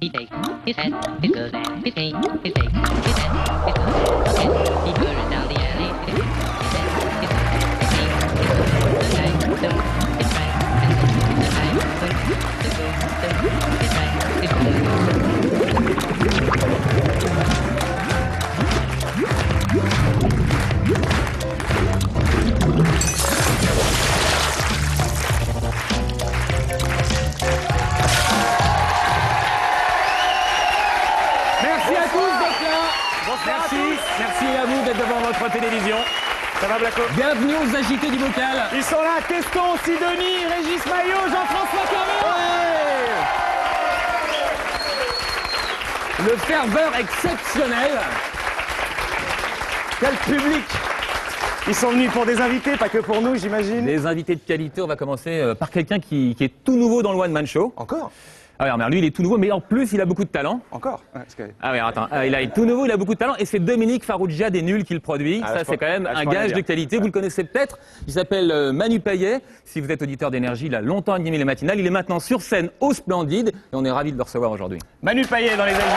He takes his hat, his gloves, and his cane. He takes his hat, his gloves, and his cane. He hurries down the alley. His hat, his gloves, his cane. His gloves, the guy, the his right, and the guy, the his right, Merci à tous d'être là. Merci à vous d'être devant votre télévision. Ça va, Blacko? Bienvenue aux agités du bocal. Ils sont là, Teston, Sidonie, Régis Maillot, Jean-François Carré. Le ferveur exceptionnel. Quel public! Ils sont venus pour des invités, pas que pour nous, j'imagine. Des invités de qualité, on va commencer par quelqu'un qui est tout nouveau dans le One Man Show. Encore? Ah ouais, lui il est tout nouveau, mais en plus il a beaucoup de talent. Encore? Ouais, parce que... Ah oui, attends, il est tout nouveau, il a beaucoup de talent, et c'est Dominique Farrugia des Nuls qui le produit. Ah, ça, c'est quand même un je gage bien. de qualité. Vous le connaissez peut-être. Il s'appelle Manu Payet. Si vous êtes auditeur d'énergie, il a longtemps animé les matinales. Il est maintenant sur scène au Splendide, et on est ravis de le recevoir aujourd'hui. Manu Payet dans les invités.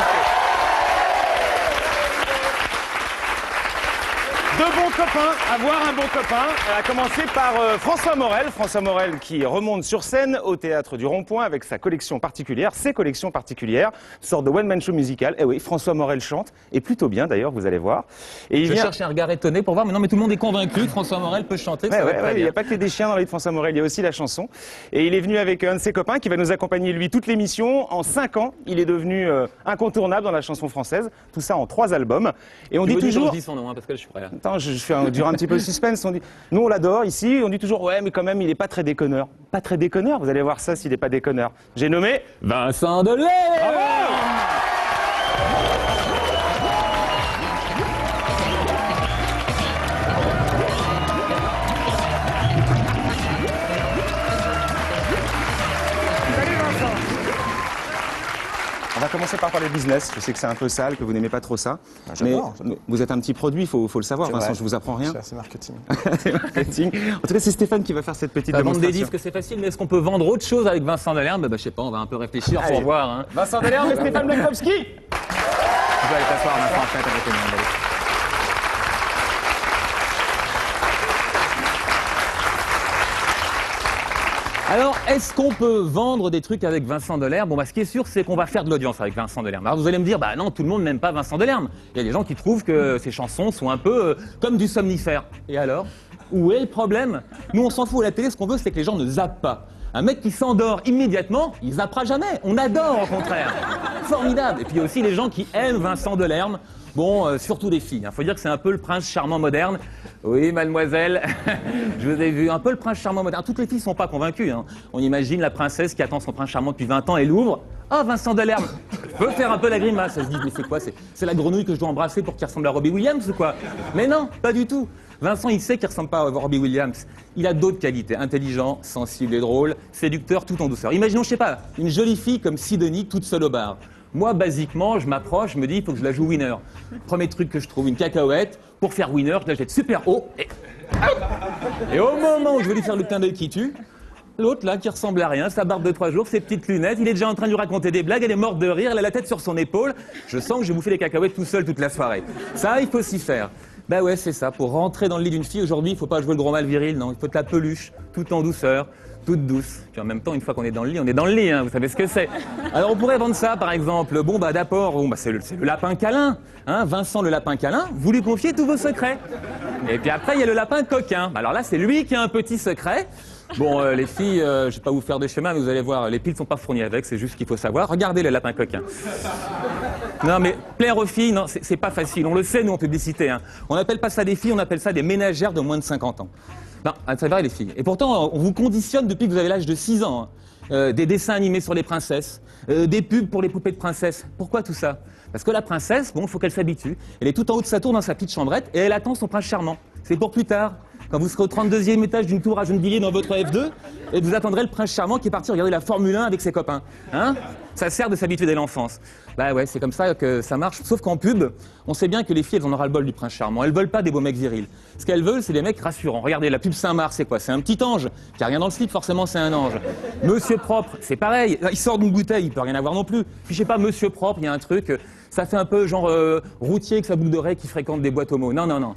Deux bons copains, avoir un bon copain, à commencer par François Morel. François Morel qui remonte sur scène au Théâtre du Rond-Point avec sa collection particulière, ses collections particulières, sorte de one-man show musical. Et oui, François Morel chante, et plutôt bien d'ailleurs, vous allez voir. Et il Je vient... cherche un regard étonné pour voir, mais non, mais tout le monde est convaincu que François Morel peut chanter. Ça va très il n'y bien. a pas que des chiens dans la vie de François Morel, il y a aussi la chanson. Et il est venu avec un de ses copains qui va nous accompagner, lui, toute l'émission. En 5 ans, il est devenu incontournable dans la chanson française. Tout ça en 3 albums. Et on dit toujours... Je dis son nom, hein, parce que je suis prêt. Attends, je fais durer un petit peu le suspense. Nous, on l'adore ici. On dit toujours, ouais, mais quand même, il n'est pas très déconneur. Pas très déconneur, vous allez voir ça s'il n'est pas déconneur. J'ai nommé Vincent Delerme. On va commencer par parler business. Je sais que c'est un peu sale, que vous n'aimez pas trop ça. Mais vous êtes un petit produit, il faut le savoir, Vincent, je vous apprends rien. C'est marketing. C'est marketing. En tout cas, c'est Stéphane qui va faire cette petite La vente des démonstration. disques, c'est facile, mais est-ce qu'on peut vendre autre chose avec Vincent Delerme? Je sais pas, on va un peu réfléchir pour Allez. voir. Hein. Vincent Delerme et Stéphane Blakowski. Tu peux aller t'asseoir, Vincent, en fait, avec nous, allez. Alors, est-ce qu'on peut vendre des trucs avec Vincent Delerme? Ce qui est sûr, c'est qu'on va faire de l'audience avec Vincent Delerme. Alors, vous allez me dire, non, tout le monde n'aime pas Vincent Delerme. Il y a des gens qui trouvent que ses chansons sont un peu comme du somnifère. Et alors? Où est le problème? Nous, on s'en fout à la télé, ce qu'on veut, c'est que les gens ne zappent pas. Un mec qui s'endort immédiatement, il zappera jamais. On adore, au contraire. Formidable. Et puis, il y a aussi les gens qui aiment Vincent Delerme. Surtout des filles. Faut dire que c'est un peu le prince charmant moderne. Oui, mademoiselle, je vous ai vu. Un peu le prince charmant moderne. Toutes les filles ne sont pas convaincues. On imagine la princesse qui attend son prince charmant depuis 20 ans et l'ouvre. Ah, Vincent Delerme. Je peux faire un peu la grimace. Elle se dit, mais c'est quoi? C'est la grenouille que je dois embrasser pour qu'il ressemble à Robbie Williams ou quoi? Mais non, pas du tout. Vincent, il sait qu'il ressemble pas à Robbie Williams. Il a d'autres qualités. Intelligent, sensible et drôle, séducteur tout en douceur. Imaginons, je sais pas, une jolie fille comme Sidonie toute seule au bar. Moi, basiquement, je m'approche, je me dis, il faut que je la joue winner. Premier truc que je trouve, une cacahuète. Pour faire winner, je la jette super haut. Et au moment où je vais lui faire le clin d'œil qui tue, l'autre là, qui ressemble à rien, sa barbe de 3 jours, ses petites lunettes, il est déjà en train de lui raconter des blagues, elle est morte de rire, elle a la tête sur son épaule. Je sens que je vais bouffer les cacahuètes tout seul toute la soirée. Ça, il faut s'y faire. Ouais, c'est ça. Pour rentrer dans le lit d'une fille, aujourd'hui, il faut pas jouer le gros mal viril, non. Il faut de la peluche, tout en douceur. Toute douce. Puis en même temps, une fois qu'on est dans le lit, on est dans le lit, vous savez ce que c'est. Alors on pourrait vendre ça, par exemple. D'abord, c'est le lapin câlin. Vincent le lapin câlin, vous lui confiez tous vos secrets. Et puis après, il y a le lapin coquin. Alors là, c'est lui qui a un petit secret. Les filles, je vais pas vous faire de schéma, mais vous allez voir, les piles sont pas fournies avec, c'est juste ce qu'il faut savoir. Regardez le lapin coquin. Non, mais plaire aux filles, non, c'est pas facile. On le sait, nous, en publicité. On n'appelle pas ça des filles, on appelle ça des ménagères de moins de 50 ans. Non, c'est vrai, les filles. Et pourtant, on vous conditionne depuis que vous avez l'âge de 6 ans. Des dessins animés sur les princesses, des pubs pour les poupées de princesses. Pourquoi tout ça? Parce que la princesse, il faut qu'elle s'habitue. Elle est tout en haut de sa tour dans sa petite chambrette et elle attend son prince charmant. C'est pour plus tard. Quand vous serez au 32e étage d'une tour à Gennevilliers dans votre F2, et vous attendrez le prince charmant qui est parti regarder la Formule 1 avec ses copains. Ça sert de s'habituer dès l'enfance. Bah ouais, c'est comme ça que ça marche. Sauf qu'en pub, on sait bien que les filles, elles en aura le bol du prince charmant. Elles veulent pas des beaux mecs virils. Ce qu'elles veulent, c'est des mecs rassurants. Regardez, la pub Saint-Marc, c'est quoi? C'est un petit ange qui a rien dans le slip, forcément, c'est un ange. Monsieur Propre, c'est pareil. Il sort d'une bouteille, il peut rien avoir non plus. Puis je sais pas, Monsieur Propre, il y a un truc, ça fait un peu genre routier avec sa boucle d'oreille qui fréquente des boîtes homo. Non, non, non.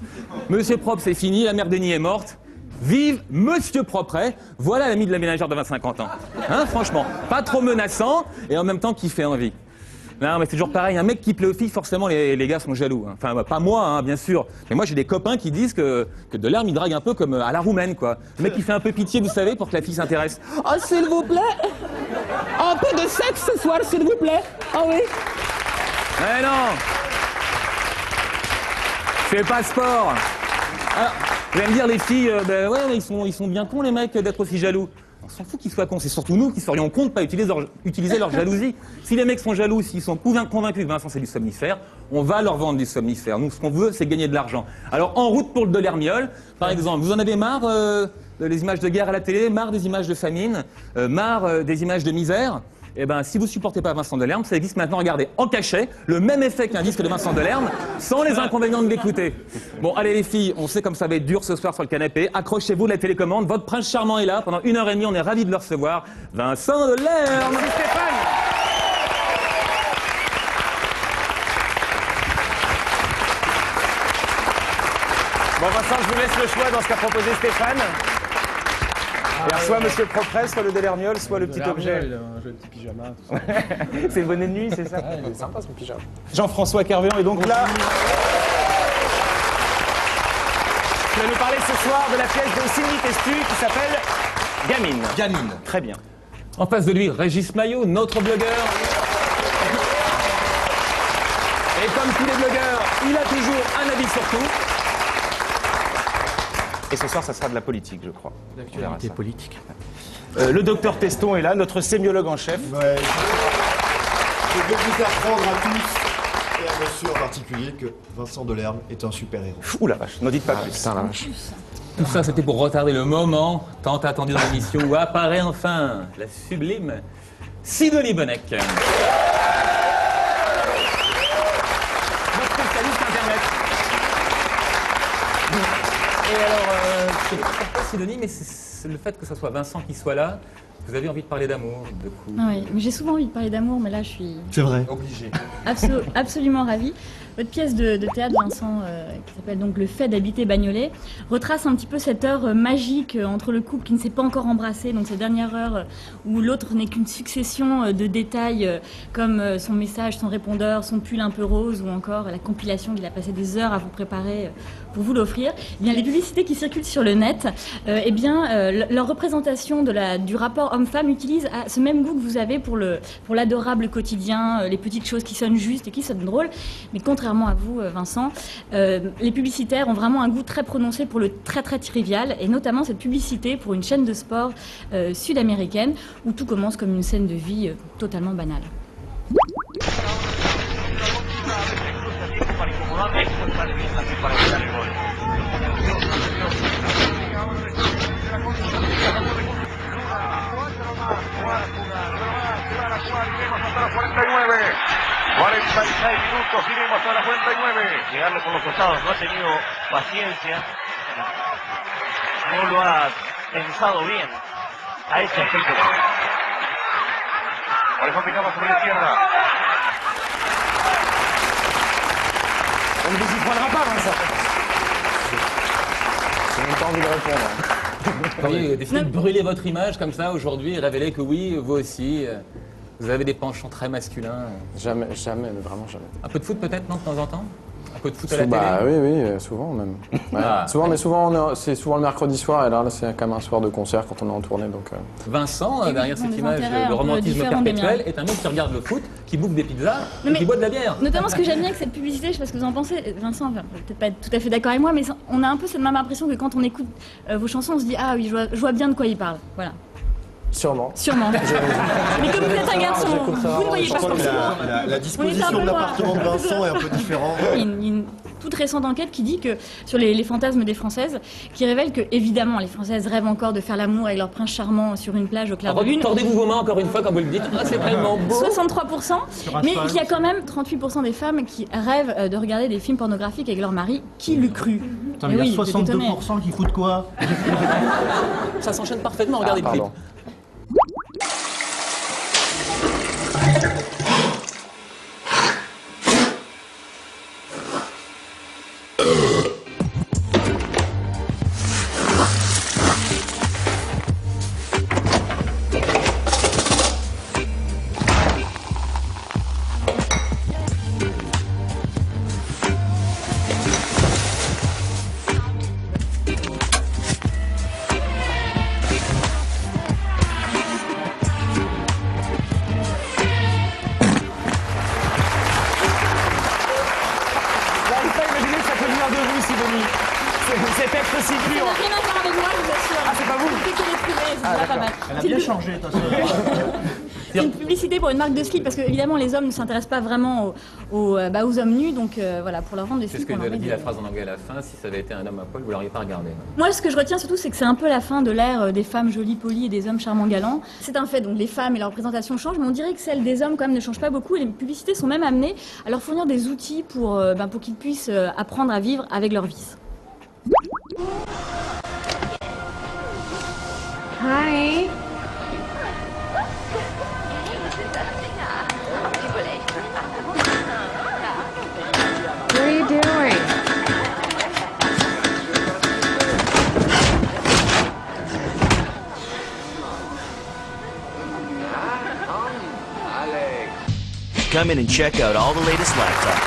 Monsieur Propre, c'est fini, la mère Denis est morte. Vive Monsieur Propret, voilà l'ami de la ménagère de 25-50 ans. Hein, franchement, pas trop menaçant et en même temps qui fait envie. Non, mais c'est toujours pareil, un mec qui plaît aux filles, forcément les gars sont jaloux. Hein. Enfin, pas moi, hein, bien sûr. Mais moi j'ai des copains qui disent que Delerme il drague un peu comme à la roumaine, quoi. Le mec qui fait un peu pitié, vous savez, pour que la fille s'intéresse. Oh, s'il vous plaît, un peu de sexe ce soir, s'il vous plaît. Ah oui. Mais non, c'est pas sport. Alors, vous allez me dire, les filles, ben ouais, ils sont bien cons, les mecs, d'être aussi jaloux. On s'en fout qu'ils soient cons, c'est surtout nous qui serions cons de pas utiliser leur jalousie. Si les mecs sont jaloux, s'ils sont convaincus que Vincent c'est du somnifère, on va leur vendre du somnifère. Nous, ce qu'on veut, c'est gagner de l'argent. Alors, en route pour le Delermiol, par exemple, vous en avez marre des images de guerre à la télé, marre des images de famine, marre des images de misère? Eh ben, si vous supportez pas Vincent Delerme, ça existe maintenant, regardez, en cachet, le même effet qu'un disque de Vincent Delerme, sans les inconvénients de l'écouter. Bon, allez les filles, on sait comme ça va être dur ce soir sur le canapé, accrochez-vous de la télécommande, votre prince charmant est là, pendant 1h30, on est ravis de le recevoir, Vincent Delerme. Merci Stéphane. Bon Vincent, je vous laisse le choix dans ce qu'a proposé Stéphane. Alors, soit Monsieur Propret, soit le Delermiol, soit le petit objet. Un joli petit pyjama, tout ça. C'est le bonnet de nuit, c'est ça? Ouais, il est sympa son pyjama. Jean-François Kervéan est donc là. Tu vas nous parler ce soir de la pièce de Sylvie Testu qui s'appelle Gamine. Gamine. Très bien. En face de lui, Régis Maillot, notre blogueur. Et comme tous les blogueurs, il a toujours un avis sur tout. Et ce soir, ça sera de la politique, je crois. L'actualité politique. Le docteur Teston est là, notre sémiologue en chef. Ouais. Je vais vous apprendre à tous, et à monsieur en particulier, que Vincent Delerme est un super-héros. Ouh la vache, n'en dites pas plus. Putain la vache. Tout ça, c'était pour retarder le moment tant attendu dans l'émission où apparaît enfin la sublime Sidonie Bonnec. Notre spécialiste Internet. Et alors, je sais pas pourquoi Sidonie, mais c'est le fait que ce soit Vincent qui soit là. Vous avez envie de parler d'amour, de coup. Oui, j'ai souvent envie de parler d'amour, mais là je suis C'est vrai. Obligé. absolument ravie. Votre pièce de théâtre, Vincent, qui s'appelle donc Le fait d'habiter Bagnolet, retrace un petit peu cette heure magique entre le couple qui ne s'est pas encore embrassé, donc cette dernière heure où l'autre n'est qu'une succession de détails comme son message, son répondeur, son pull un peu rose ou encore la compilation qu'il a passé des heures à vous préparer pour vous l'offrir. Eh bien, les publicités qui circulent sur le net, leur représentation du rapport homme-femme utilise ce même goût que vous avez pour l'adorable quotidien, les petites choses qui sonnent justes et qui sonnent drôles, mais contrairement à vous, Vincent, les publicitaires ont vraiment un goût très prononcé pour le très très trivial, et notamment cette publicité pour une chaîne de sport sud-américaine où tout commence comme une scène de vie totalement banale. Minutos, iremos hasta la 49. Llegarle por los costados, no ha tenido paciencia, no lo ha pensado bien a este efecto. Por eso picamos por la izquierda. On ne vous y prendra pas, Vincent. J'ai même pas envie de répondre. Vous pourriez décider de brûler votre image comme ça aujourd'hui et révéler que oui, vous aussi, vous avez des penchants très masculins. Jamais, mais vraiment jamais. Un peu de foot peut-être, non, de temps en temps? Un peu de foot à la Bah télé? oui, souvent même. Ouais. Ah. Souvent, c'est souvent le mercredi soir, et là c'est comme un soir de concert quand on est en tournée, donc... Vincent, oui, derrière ils ont cette des image intérêts un de peu romantisme différents des perpétuel, miens. est un mec qui regarde le foot, qui bouffe des pizzas Non, et mais qui boit de la bière. Notamment ce que j'aime bien avec cette publicité, je sais pas ce que vous en pensez, Vincent, enfin, vous peut-être pas être tout à fait d'accord avec moi, mais on a un peu cette même impression que quand on écoute vos chansons, on se dit « Ah oui, je vois bien de quoi il parle ». Voilà. Sûrement. Sûrement. Mais comme vous êtes un garçon, vous ne voyez pas forcément. La disposition de l'appartement de Vincent est un peu différente. Il y a une toute récente enquête qui dit que sur les fantasmes des Françaises, qui révèle que évidemment les Françaises rêvent encore de faire l'amour avec leur prince charmant sur une plage au clair de lune. Tordez-vous vos mains encore une fois quand vous le dites. Ah, c'est tellement beau. 63%, mais il y a quand même 38% des femmes qui rêvent de regarder des films pornographiques avec leur mari. Qui l'eût cru? Attends, mais il y a 62% qui foutent quoi? Ça s'enchaîne parfaitement, regardez le clip. Pardon. J'arrive pas à imaginer que ça peut venir de vous, Sidonie. Cet être si Ça pur. n'a rien à voir avec moi, je vous assure. Ah, c'est pas vous? C'est qu'elle est privée, c'est déjà pas mal. Elle a C'est bien une- changé, ta sœur. C'est une publicité pour une marque de slip parce que évidemment les hommes ne s'intéressent pas vraiment aux hommes nus, donc voilà, pour leur vendre des C'est ce slips. que on leur met dit des- la phrase en anglais à la fin. Si ça avait été un homme à poil, vous l'auriez pas regardé. Moi, ce que je retiens surtout, c'est que c'est un peu la fin de l'ère des femmes jolies, polies et des hommes charmants galants. C'est un fait, donc les femmes et leur représentation changent, mais on dirait que celle des hommes quand même ne change pas beaucoup. Et les publicités sont même amenées à leur fournir des outils pour qu'ils puissent apprendre à vivre avec leurs vices. Hi. What are you doing? Come in and check out all the latest laptops.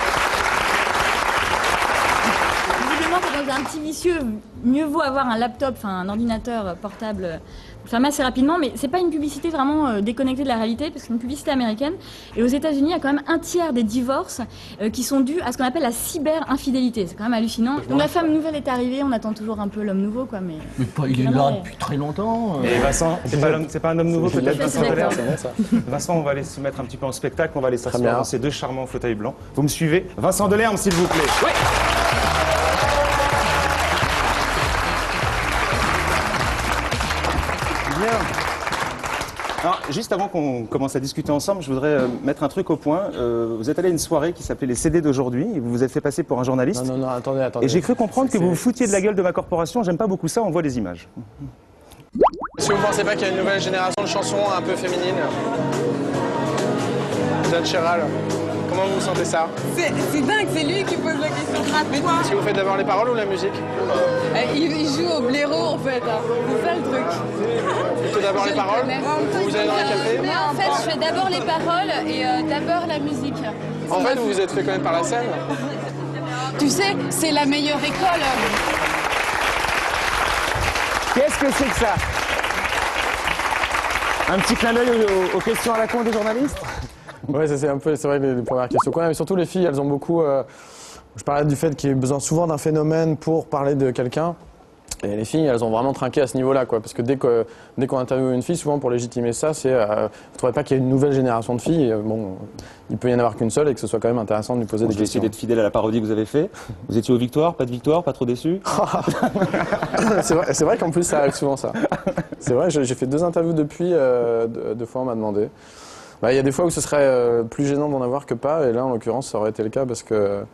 Visiblement, quand on est un petit vicieux, mieux vaut avoir un laptop, enfin un ordinateur portable pour le fermer assez rapidement, mais c'est pas une publicité vraiment déconnectée de la réalité, parce que c'est une publicité américaine. Et aux États-Unis, il y a quand même un tiers des divorces qui sont dus à ce qu'on appelle la cyber-infidélité. C'est quand même hallucinant. Donc la femme nouvelle est arrivée, on attend toujours un peu l'homme nouveau, quoi, mais. Mais il est là depuis très longtemps. Et Vincent, c'est pas un homme nouveau peut-être, Je suis Vincent d'accord. Delaire? C'est bon, ça. Vincent, on va aller se mettre un petit peu en spectacle, on va aller bien. s'asseoir dans ces deux charmants fauteuils blancs. Vous me suivez? Vincent Delerme, s'il vous plaît. Oui. Bien. Alors, juste avant qu'on commence à discuter ensemble, je voudrais mettre un truc au point. Vous êtes allé à une soirée qui s'appelait les CD d'aujourd'hui, et vous vous êtes fait passer pour un journaliste. Non, attendez. Et j'ai cru comprendre que C'est- vous vous foutiez de la gueule de ma corporation. J'aime pas beaucoup ça, on voit des images. Est-ce que vous pensez pas qu'il y a une nouvelle génération de chansons un peu féminines? Jade Chiral, comment vous sentez ça? C'est dingue, c'est lui qui pose la question. Est-ce que vous faites d'abord les paroles ou la musique? Il joue au blaireau en fait, hein. C'est ça le truc. Plutôt d'abord les paroles? Vous allez dans un café? Mais en fait, je fais d'abord les paroles et d'abord la musique. En fait, vous vous êtes fait connaître par la scène? Tu sais, c'est la meilleure école. Qu'est-ce que c'est que ça? Un petit clin d'œil aux questions à la con des journalistes? Ouais, c'est un peu, c'est vrai, les premières questions quand même. Et surtout, les filles, elles ont beaucoup. Je parlais du fait qu'il y a besoin souvent d'un phénomène pour parler de quelqu'un. Et les filles, elles ont vraiment trinqué à ce niveau-là, quoi. Parce que dès qu'on interviewe une fille, souvent pour légitimer ça, c'est. Vous trouvez pas qu'il y a une nouvelle génération de filles? Bon, il peut y en avoir qu'une seule et que ce soit quand même intéressant de lui poser Bon, des je vais essayer questions. d'être fidèle à la parodie que vous avez fait. Vous étiez aux victoires, pas trop déçu? C'est vrai qu'en plus, ça arrive souvent, ça. C'est vrai, j'ai fait 2 interviews depuis, 2 fois on m'a demandé. Bah, il y a des fois où ce serait plus gênant d'en avoir que pas, et là, en l'occurrence, ça aurait été le cas parce que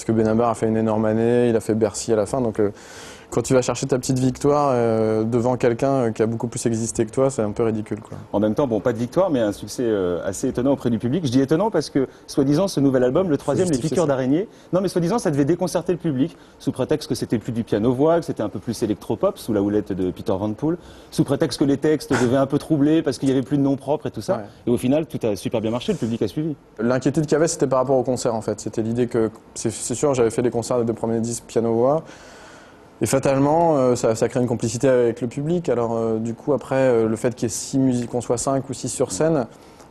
Benabar a fait une énorme année, il a fait Bercy à la fin, donc quand tu vas chercher ta petite victoire devant quelqu'un qui a beaucoup plus existé que toi, c'est un peu ridicule, quoi. En même temps, bon, pas de victoire, mais un succès assez étonnant auprès du public. Je dis étonnant parce que, soi-disant, ce nouvel album, le 3e, Les justifié, Piqûres ça. d'araignée, non, mais soi-disant, ça devait déconcerter le public, sous prétexte que c'était plus du piano-voix, que c'était un peu plus électropop, sous la houlette de Peter Van Poel, sous prétexte que les textes devaient un peu troubler parce qu'il y avait plus de noms propres et tout ça. Ouais. Et au final, tout a super bien marché, le public a suivi. L'inquiétude qu'il y avait, c'était par rapport au concert, en fait. C'était l'idée que, c'est sûr, j'avais fait des concerts des 2 premiers disques piano-voix, et fatalement, ça crée une complicité avec le public. Alors, du coup, après, le fait qu'il y ait 6 musiques, qu'on soit 5 ou 6 sur scène,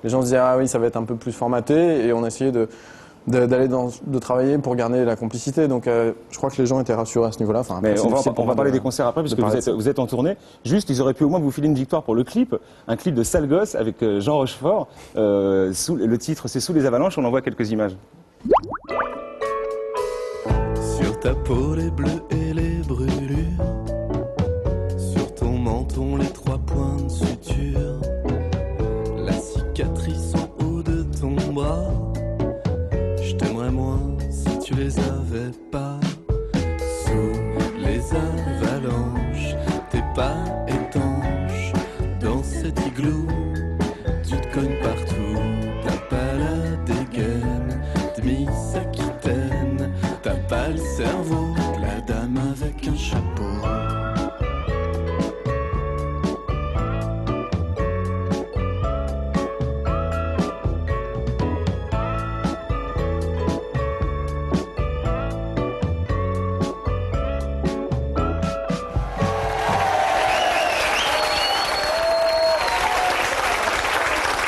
les gens se disaient, ah oui, ça va être un peu plus formaté, et on essayait de de travailler pour garder la complicité. Donc je crois que les gens étaient rassurés à ce niveau-là. Enfin, Mais après, on va parler des concerts après, parce que vous êtes en tournée. Juste, ils auraient pu au moins vous filer une victoire pour le clip. Un clip de Sale Gosse avec Jean Rochefort. Le titre, c'est Sous les avalanches. On en voit quelques images. Sur ta peau, les bleus et les brûlures. Sur ton menton, les 3 points de suture. La cicatrice en haut de ton bras. Je t'aimerais moins si tu les avais pas. Sous les avalanches, t'es pas étanche. Dans cet igloo, tu te cognes partout. T'as pas la dégaine de Miss Aquitaine. T'as pas le cerveau de la dame avec un chapeau.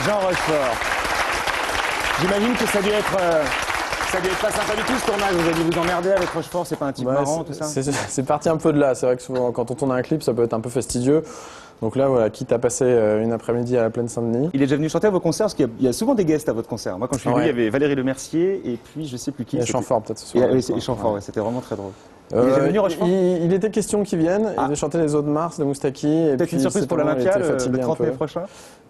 Jean Rochefort. J'imagine que ça a dû être pas sympa du tout ce tournage. Vous avez dû vous emmerder avec Rochefort, c'est pas un type marrant, tout ça. C'est parti un peu de là. C'est vrai que souvent, quand on tourne un clip, ça peut être un peu fastidieux. Donc là, voilà, quitte à passer une après-midi à la Plaine Saint-Denis. Il est déjà venu chanter à vos concerts, parce qu'il y a souvent des guests à votre concert. Moi, quand je suis venu, il y avait Valérie Lemercier et puis je sais plus qui. Et Chamfort, peut-être ce soir. Et Chamfort, ouais, c'était vraiment très drôle. Il est déjà venu, Rochefort. Il était question qu'il vienne. Il a chanté les Eaux de Mars de Moustaki. Peut-être une surprise pour l'Olympia le 30 mai prochain.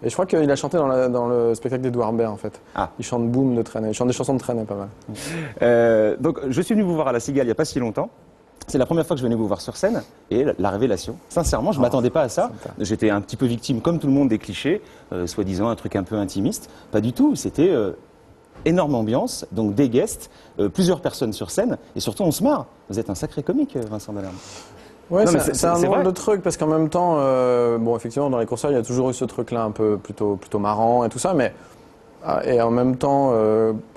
Et je crois qu'il a chanté dans le spectacle d'Edouard Baird, en fait. Ah. Il chante Boom de Trenet. Il chante des chansons de Trenet, pas mal. Donc, je suis venu vous voir à la Cigale il n'y a pas si longtemps. C'est la première fois que je venais vous voir sur scène, et la révélation. Sincèrement, je ne m'attendais pas à ça. J'étais un petit peu victime, comme tout le monde, des clichés, soi-disant un truc un peu intimiste. Pas du tout, c'était énorme ambiance, donc des guests, plusieurs personnes sur scène, et surtout on se marre. Vous êtes un sacré comique, Vincent Delerme. Ouais, c'est un drôle de truc, parce qu'en même temps, bon, effectivement, dans les concerts, il y a toujours eu ce truc-là un peu plutôt marrant et tout ça, mais... Et en même temps,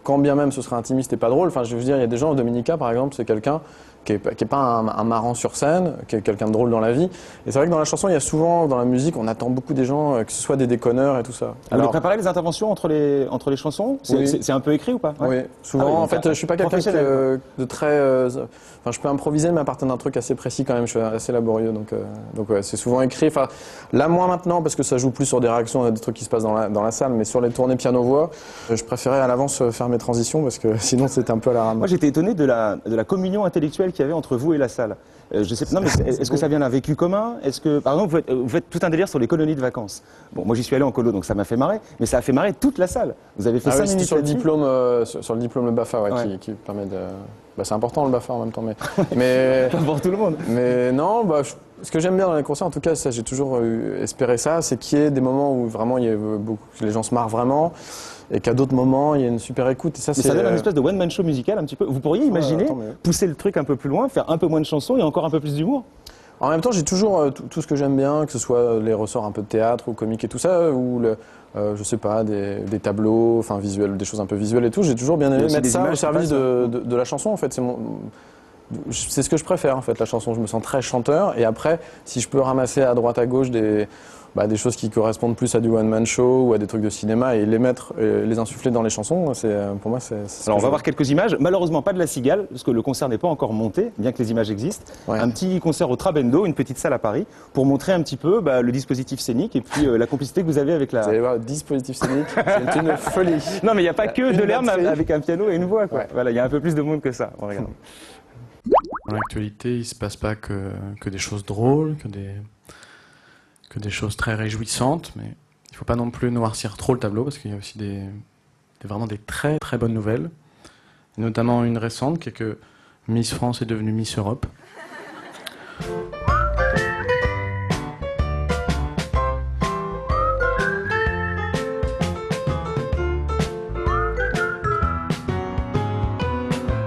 quand bien même ce serait intimiste et pas drôle, enfin je veux dire, il y a des gens, Dominica par exemple, c'est quelqu'un qui est pas un marrant sur scène, qui est quelqu'un de drôle dans la vie. Et c'est vrai que dans la chanson, il y a souvent, dans la musique, on attend beaucoup des gens, que ce soit des déconneurs et tout ça. Alors, vous préparez les interventions entre les chansons? C'est un peu écrit ou pas? Oui, souvent. En fait, je suis pas quelqu'un de très... Enfin, je peux improviser, mais à partir d'un truc assez précis quand même, je suis assez laborieux, donc ouais, c'est souvent écrit. Enfin, là, moins maintenant, parce que ça joue plus sur des réactions, des trucs qui se passent dans la salle, mais sur les tournées piano-voix, je préférais à l'avance faire mes transitions, parce que sinon, c'était un peu à la rame. Moi, j'étais étonné de la communion intellectuelle qu'il y avait entre vous et la salle. Je sais, non, mais est-ce que ça vient d'un vécu commun? Est-ce que, par exemple, vous faites tout un délire sur les colonies de vacances? Bon, moi, j'y suis allé en colo, donc ça m'a fait marrer, mais ça a fait marrer toute la salle. Vous avez fait 5 minutes sur le diplôme, le BAFA, ouais. Qui permet de... Bah, c'est important le BAFA en même temps, mais pas pour tout le monde. Mais non, bah, ce que j'aime bien dans les concerts, en tout cas, ça, j'ai toujours espéré ça, c'est qu'il y ait des moments où vraiment les gens se marrent vraiment, et qu'à d'autres moments, il y a une super écoute. Et ça donne une espèce de one-man show musical un petit peu. Vous pourriez imaginer pousser le truc un peu plus loin, faire un peu moins de chansons et encore un peu plus d'humour? En même temps, j'ai toujours tout ce que j'aime bien, que ce soit les ressorts un peu de théâtre ou comique et tout ça, ou je sais pas, des tableaux, enfin visuels, des choses un peu visuelles et tout. J'ai toujours bien aimé mettre ça au service de la chanson. En fait, c'est ce que je préfère en fait, la chanson. Je me sens très chanteur. Et après, si je peux ramasser à droite à gauche des choses qui correspondent plus à du one-man show ou à des trucs de cinéma et les mettre, les insuffler dans les chansons, pour moi, c'est Alors on va voir quelques images, malheureusement pas de la Cigale, parce que le concert n'est pas encore monté, bien que les images existent. Ouais. Un petit concert au Trabendo, une petite salle à Paris, pour montrer un petit peu le dispositif scénique et puis la complicité que vous avez avec la... Vous allez voir, le dispositif scénique, c'est une folie. Non mais il n'y a pas que Delerme avec un piano et une voix, quoi. Ouais. Voilà, il y a un peu plus de monde que ça. On regarde. Dans l'actualité, il ne se passe pas que des choses drôles, que des choses très réjouissantes, mais il ne faut pas non plus noircir trop le tableau, parce qu'il y a aussi vraiment des très très bonnes nouvelles, notamment une récente qui est que Miss France est devenue Miss Europe.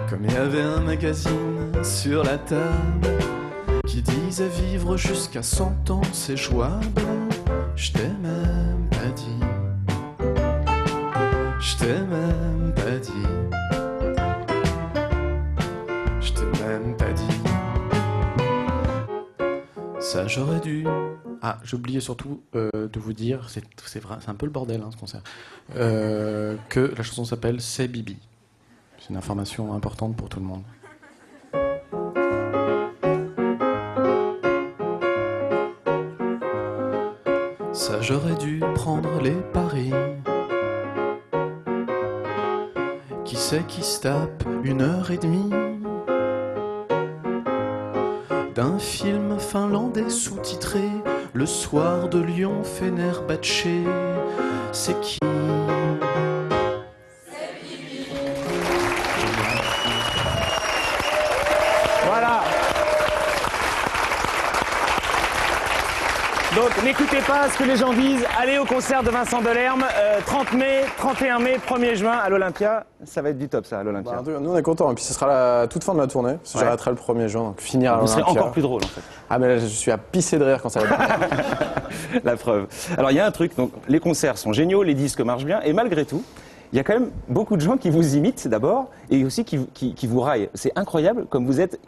Comme il y avait un magazine sur la table qui disait vivre jusqu'à 100 ans c'est jouable, je t'ai même pas dit, je t'ai même pas dit, je t'ai même pas dit. Ça j'aurais dû. Ah, j'ai oublié surtout de vous dire, c'est vrai, c'est un peu le bordel ce concert, que la chanson s'appelle C'est Bibi. C'est une information importante pour tout le monde. Ça, j'aurais dû prendre les paris. Qui c'est qui se tape 1h30 d'un film finlandais sous-titré Le soir de Lyon-Fenerbahçe? C'est qui? Voilà. Donc n'écoutez pas ce que les gens disent, allez au concert de Vincent Delerme, 30 mai, 31 mai, 1er juin à l'Olympia. Ça va être du top ça à l'Olympia. Bah, nous on est contents, et puis ce sera la toute fin de la tournée, parce que j'arrêterai le 1er juin, donc finir à Vous l'Olympia. serez encore plus drôle en fait. Ah mais là je suis à pisser de rire quand ça va être. La preuve. Alors il y a un truc, donc les concerts sont géniaux, les disques marchent bien, et malgré tout, il y a quand même beaucoup de gens qui vous imitent d'abord, et aussi qui vous raillent. C'est incroyable comme vous êtes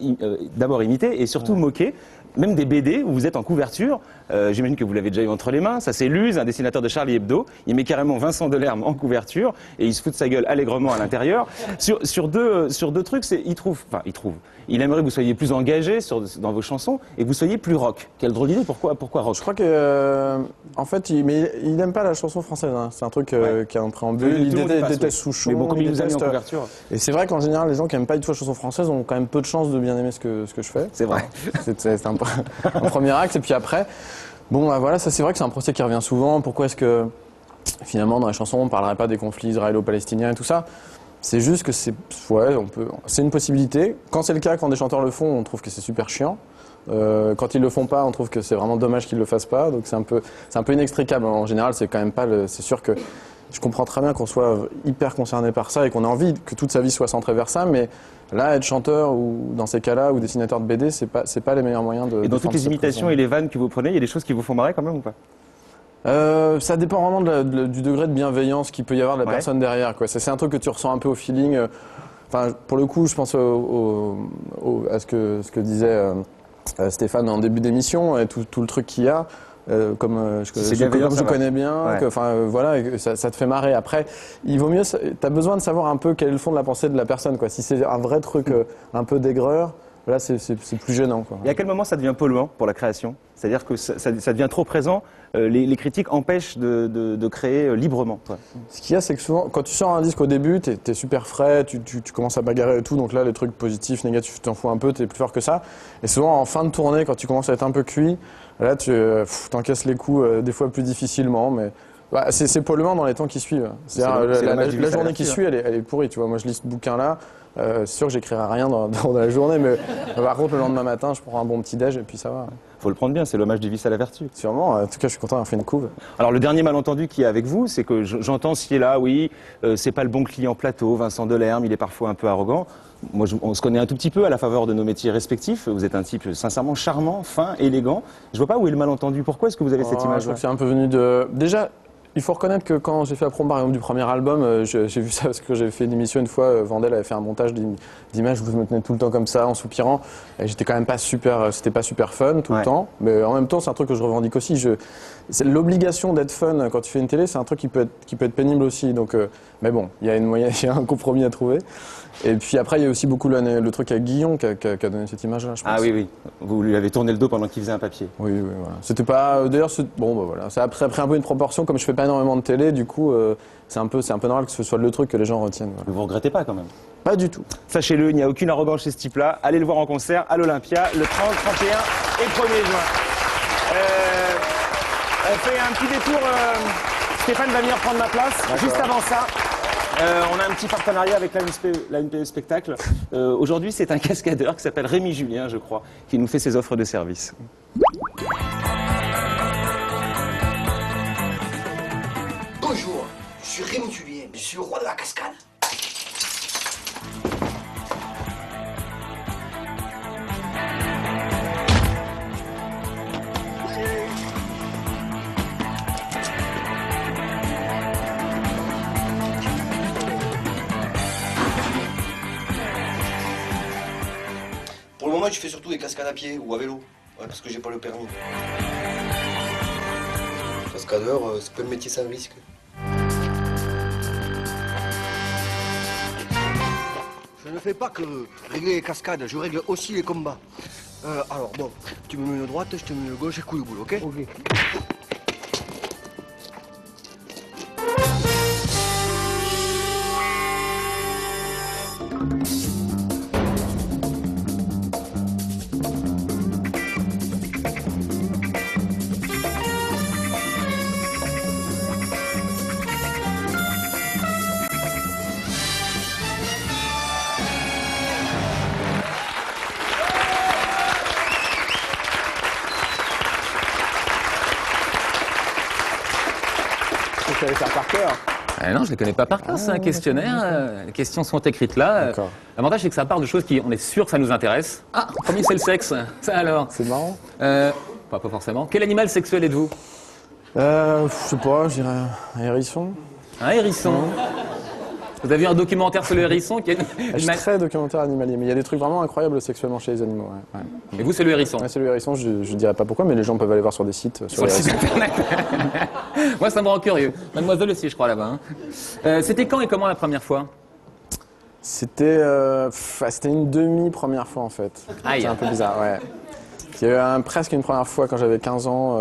d'abord imité et surtout moqué. Même des BD où vous êtes en couverture, j'imagine que vous l'avez déjà eu entre les mains, ça c'est Luz, un dessinateur de Charlie Hebdo, il met carrément Vincent Delerme en couverture et il se fout de sa gueule allègrement à l'intérieur. Sur deux trucs, il aimerait que vous soyez plus engagé dans vos chansons et que vous soyez plus rock. Quelle drôle d'idée, pourquoi rock? Je crois que, en fait, il n'aime pas la chanson française, hein. C'est un truc qui est en préambule, il déteste Souchon, mais beaucoup mieux en couverture. Et c'est vrai qu'en général, les gens qui n'aiment pas du tout la chanson française ont quand même peu de chances de bien aimer ce que je fais. C'est vrai. C'est un premier axe, et puis après, bon bah voilà, ça c'est vrai que c'est un procès qui revient souvent. Pourquoi est-ce que finalement dans les chansons on ne parlerait pas des conflits israélo-palestiniens et tout ça? C'est juste que c'est une possibilité. Quand c'est le cas, quand des chanteurs le font, on trouve que c'est super chiant. Quand ils le font pas, on trouve que c'est vraiment dommage qu'ils le fassent pas. Donc c'est un peu inextricable. En général, c'est quand même pas c'est sûr que je comprends très bien qu'on soit hyper concerné par ça et qu'on a envie que toute sa vie soit centrée vers ça, mais là, être chanteur ou dans ces cas-là ou dessinateur de BD, c'est pas les meilleurs moyens de. Et dans toutes les imitations et les vannes que vous prenez, il y a des choses qui vous font marrer quand même ou pas? Ça dépend vraiment du degré de bienveillance qu'il peut y avoir de la personne derrière, quoi. C'est un truc que tu ressens un peu au feeling. Enfin, pour le coup, je pense à ce que disait Stéphane en début d'émission et tout le truc qu'il y a. Comme je connais bien, voilà, et ça te fait marrer. Après, il vaut mieux, t'as besoin de savoir un peu quel est le fond de la pensée de la personne, quoi. Si c'est un vrai truc un peu d'aigreur, là c'est plus gênant, quoi. Et à quel moment ça devient polluant pour la création? C'est-à-dire que ça devient trop présent, les critiques empêchent de créer librement, quoi. Ce qu'il y a, c'est que souvent, quand tu sors un disque au début, t'es super frais, tu commences à bagarrer et tout, donc là les trucs positifs, négatifs, tu t'en fous un peu, t'es plus fort que ça. Et souvent en fin de tournée, quand tu commences à être un peu cuit, là tu t'encaisses les coups des fois plus difficilement, mais bah, c'est polluant dans les temps qui suivent. C'est-à-dire la journée qui suit, elle est pourrie, tu vois. Moi je lis ce bouquin-là, c'est sûr que j'écrirai rien dans la journée, mais par contre le lendemain matin, je prends un bon petit déj et puis ça va. Faut le prendre bien, c'est l'hommage du vice à la vertu. Sûrement, en tout cas je suis content d'avoir fait une couve. Alors le dernier malentendu qu'il y a avec vous, c'est que j'entends ce qui est là, oui, c'est pas le bon client plateau, Vincent Delerme, il est parfois un peu arrogant. Moi, on se connaît un tout petit peu à la faveur de nos métiers respectifs. Vous êtes un type sincèrement charmant, fin, élégant. Je vois pas où est le malentendu. Pourquoi est-ce que vous avez cette image-là? Je crois que c'est un peu venu de... Déjà, il faut reconnaître que quand j'ai fait la promo par exemple du premier album, j'ai vu ça parce que j'avais fait une émission une fois, Vandel avait fait un montage d'images où je me tenais tout le temps comme ça en soupirant et j'étais quand même pas super, c'était pas super fun tout le temps, mais en même temps c'est un truc que je revendique aussi. C'est l'obligation d'être fun quand tu fais une télé, c'est un truc qui peut être pénible aussi. Donc, mais bon, il y a un compromis à trouver. Et puis après, il y a aussi beaucoup le truc avec Guillon qui a donné cette image-là, je pense. Ah oui, oui. Vous lui avez tourné le dos pendant qu'il faisait un papier. Oui, voilà. C'était pas. D'ailleurs, bon, bah voilà. Ça a pris un peu une proportion. Comme je fais pas énormément de télé, du coup, c'est un peu normal que ce soit le truc que les gens retiennent. Voilà. Vous regrettez pas quand même? Pas du tout. Sachez-le, il n'y a aucune arrogance chez ce type-là. Allez le voir en concert à l'Olympia le 30, 31 et 1er juin. On fait un petit détour. Stéphane va venir prendre ma place. Juste avant ça, on a un petit partenariat avec la NPE Spectacle. Aujourd'hui, c'est un cascadeur qui s'appelle Rémi Julien, je crois, qui nous fait ses offres de service. Bonjour, je suis Rémi Julien, je suis le roi de la cascade. Pour le moment, je fais surtout des cascades à pied ou à vélo, parce que j'ai pas le permis. Cascadeur, c'est pas le métier sans risque. ne fais pas que régler les cascades, je règle aussi les combats. Alors bon, tu me mets une droite, je te mets une gauche et coup de boule, ok? Ok. Je vais faire par cœur. Non, je les connais pas par cœur, c'est un questionnaire. Les questions sont écrites là. L'avantage, c'est que ça part de choses qui, on est sûr que ça nous intéresse. Ah, premier, c'est le sexe. Ça alors. C'est marrant. Pas forcément. Quel animal sexuel êtes-vous? Je sais pas, je dirais un hérisson. Un hérisson. Vous avez vu un documentaire sur le hérisson qui est Je suis très documentaire animalier, mais il y a des trucs vraiment incroyables sexuellement chez les animaux. Ouais. Et vous, c'est le hérisson? Ouais, c'est le hérisson, je dirais pas pourquoi, mais les gens peuvent aller voir sur des sites. Sur le site internet. Moi, ça me rend curieux. Mademoiselle aussi, je crois, là-bas. Hein. C'était quand et comment la première fois? C'était une demi-première fois en fait. C'est un peu bizarre, ouais. Il y a eu presque une première fois quand j'avais 15 ans,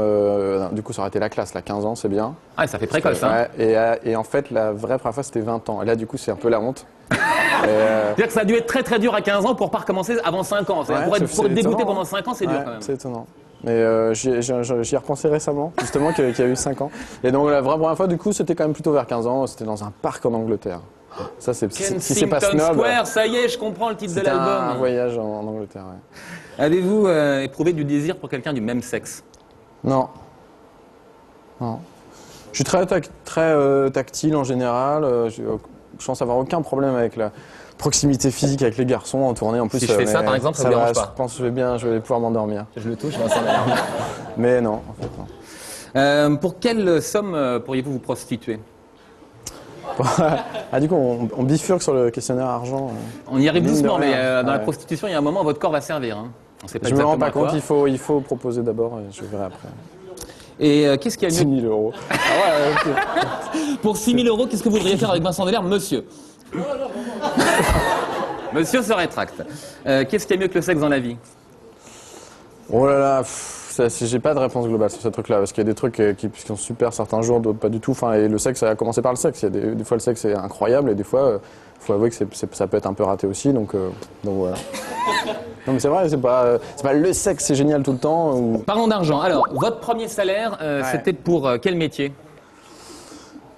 du coup ça aurait été la classe, là, 15 ans c'est bien. Ah, ça fait précoce, hein. Ouais, et en fait la vraie première fois c'était 20 ans, et là du coup c'est un peu la honte. C'est-à-dire que ça a dû être très très dur à 15 ans pour pas recommencer avant 5 ans. Ouais, pour être dégoûté étonnant, pendant 5 ans, c'est dur quand même. C'est étonnant. Mais j'y ai repensé récemment, justement, qu'il y a eu 5 ans. Et donc la vraie première fois, du coup, c'était quand même plutôt vers 15 ans, c'était dans un parc en Angleterre. Ça, c'est si c'est pas snob. Square, ça y est, je comprends le titre de l'album. Un voyage en Angleterre, ouais. Avez-vous éprouvé du désir pour quelqu'un du même sexe? Non. Non. Je suis très tactile en général. Je pense avoir aucun problème avec la proximité physique avec les garçons en tournée. En plus, si je fais ça, par exemple, ça ne me dérange pas. Je pense que je vais pouvoir m'endormir. Je le touche, ça m'énerve. Mais non, en fait, non. Pour quelle somme pourriez-vous vous prostituer? Ah, du coup, on bifurque sur le questionnaire argent. On y arrive doucement, mais dans la prostitution, il y a un moment où votre corps va servir. Hein. On sait pas je me rends pas quoi. Compte, il faut proposer d'abord et je verrai après. Et qu'est-ce qu'il y a mieux? 6 000 €. Ah ouais, okay. Pour 6 000 €, qu'est-ce que vous voudriez faire avec Vincent Delerme, monsieur? Monsieur se rétracte. Qu'est-ce qu'il y a mieux que le sexe dans la vie? Oh là là, j'ai pas de réponse globale sur ce truc-là, parce qu'il y a des trucs qui sont super certains jours, d'autres pas du tout. Enfin, et le sexe, ça a commencé par le sexe. Il y a des fois, le sexe est incroyable, et des fois, faut avouer que ça peut être un peu raté aussi. Donc voilà. Non mais c'est vrai, c'est pas le sexe, c'est génial tout le temps. Parlons d'argent. Alors, votre premier salaire, c'était pour quel métier?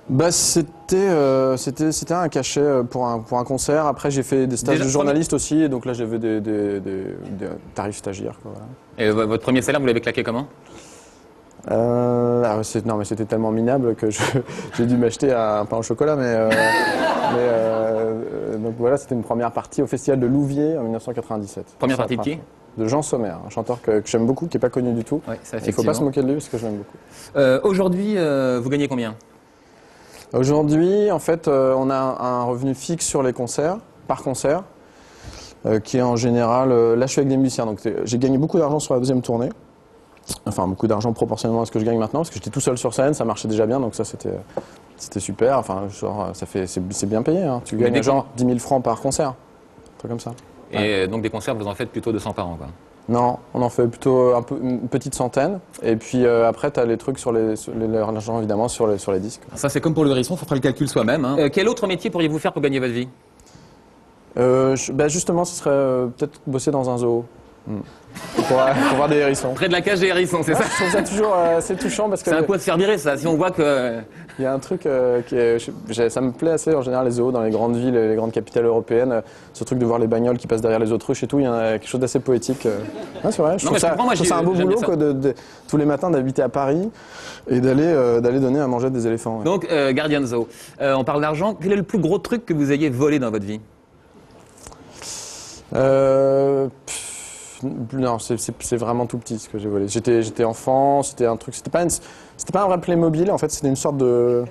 Bah c'était un cachet pour un concert. Après j'ai fait des stages de journaliste aussi, et donc là j'avais des tarifs stagiaires, quoi, voilà. Et votre premier salaire, vous l'avez claqué comment? Non mais c'était tellement minable que j'ai dû m'acheter un pain au chocolat, donc voilà, c'était une première partie au festival de Louviers en 1997. Première partie de qui? De Jean Sommer, un chanteur que j'aime beaucoup, qui n'est pas connu du tout. Ouais, ça, il ne faut pas se moquer de lui parce que je l'aime beaucoup. Aujourd'hui, vous gagnez combien? Aujourd'hui, en fait, on a un revenu fixe sur les concerts, par concert, qui est en général... là, je suis avec des musiciens, donc j'ai gagné beaucoup d'argent sur la deuxième tournée. Enfin, beaucoup d'argent proportionnellement à ce que je gagne maintenant, parce que j'étais tout seul sur scène, ça marchait déjà bien, donc ça, c'était super. Enfin, genre, c'est bien payé, hein. Tu gagnes genre 10 000 francs par concert, un truc comme ça. Et donc des concerts, vous en faites plutôt 200 par an, quoi? Non, on en fait plutôt une petite centaine. Et puis après, tu as les trucs sur l'argent, évidemment, sur les disques. Ça, c'est comme pour le hérisson, il faut faire le calcul soi-même. Hein. Quel autre métier pourriez-vous faire pour gagner votre vie? Justement, ce serait peut-être bosser dans un zoo. Pour voir des hérissons. Près de la cage des hérissons, c'est ça? Je trouve ça toujours assez touchant parce que... C'est un coup à se faire virer, ça, si on voit que... Il y a un truc ça me plaît assez en général, les zoos dans les grandes villes, les grandes capitales européennes, ce truc de voir les bagnoles qui passent derrière les autruches et tout, il y a quelque chose d'assez poétique. Ouais, c'est vrai, je trouve ça un beau boulot quoi, tous les matins d'habiter à Paris et d'aller donner à manger à des éléphants. Ouais. Donc, gardien de zoo, on parle d'argent, quel est le plus gros truc que vous ayez volé dans votre vie? Non, c'est vraiment tout petit ce que j'ai volé. J'étais enfant, c'était un truc, c'était pas un vrai Playmobil, en fait, c'était une sorte de...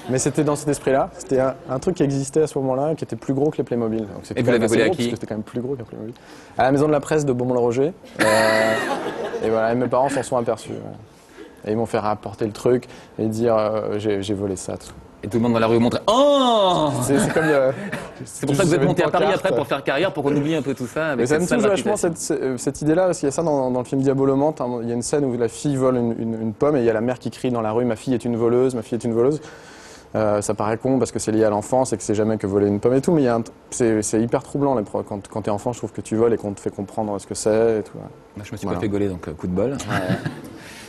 Mais c'était dans cet esprit-là, c'était un truc qui existait à ce moment-là, qui était plus gros que les Playmobil. Donc, et vous l'avez volé à qui? Parce que c'était quand même plus gros qu'un Playmobil. À la maison de la presse de Beaumont-le-Roger. Et voilà, et mes parents s'en sont aperçus. Ouais. Et ils m'ont fait rapporter le truc et dire j'ai volé ça. Et tout le monde dans la rue montrait. Oh C'est comme. C'est pour ça que vous êtes monté à Paris après pour faire carrière, pour qu'on oublie un peu tout ça. Avec Mais ça me cette touche sale vachement réputation. cette idée-là, parce qu'il y a ça dans le film Diabolomante. Il y a une scène où la fille vole une pomme et il y a la mère qui crie dans la rue: ma fille est une voleuse, ma fille est une voleuse. Ça paraît con parce que c'est lié à l'enfance et que c'est jamais que voler une pomme et tout, mais c'est hyper troublant quand t'es enfant, je trouve que tu voles et qu'on te fait comprendre ce que c'est et tout. Bah, je me suis pas fait gauler, donc coup de bol.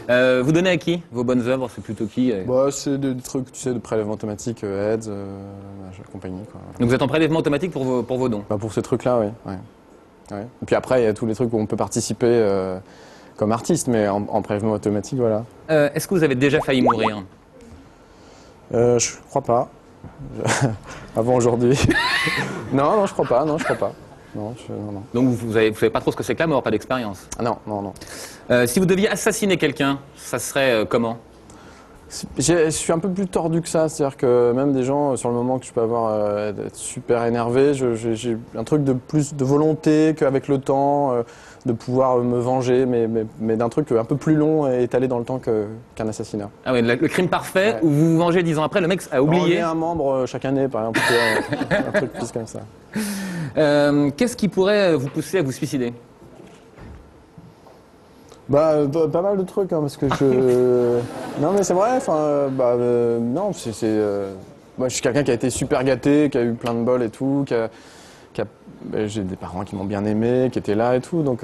Vous donnez à qui vos bonnes œuvres? C'est plutôt qui Bah, c'est des trucs, tu sais, de prélèvement automatique, aids, compagnie, quoi. Donc vous êtes en prélèvement automatique pour vos dons? Bah, pour ces trucs-là, oui. Ouais. Et puis après, il y a tous les trucs où on peut participer comme artiste, mais en prélèvement automatique, voilà. Est-ce que vous avez déjà failli mourir? Je crois pas. Avant aujourd'hui. Non, je crois pas. Non. Donc vous savez pas trop ce que c'est que la mort, pas d'expérience? Ah non. Si vous deviez assassiner quelqu'un, ça serait comment? Je suis un peu plus tordu que ça, c'est-à-dire que même des gens, sur le moment que je peux avoir, être super énervé, j'ai un truc de plus de volonté qu'avec le temps, de pouvoir me venger, mais d'un truc un peu plus long et étalé dans le temps qu'un assassinat. Ah oui, le crime parfait, où vous vous vengez 10 ans après, le mec a oublié. Enlever un membre chaque année, par exemple, un truc plus comme ça. Qu'est-ce qui pourrait vous pousser à vous suicider? Bah, pas mal de trucs, hein, parce que je... Non, mais c'est vrai, enfin, non, moi, je suis quelqu'un qui a été super gâté, qui a eu plein de bol et tout, j'ai des parents qui m'ont bien aimé, qui étaient là et tout, donc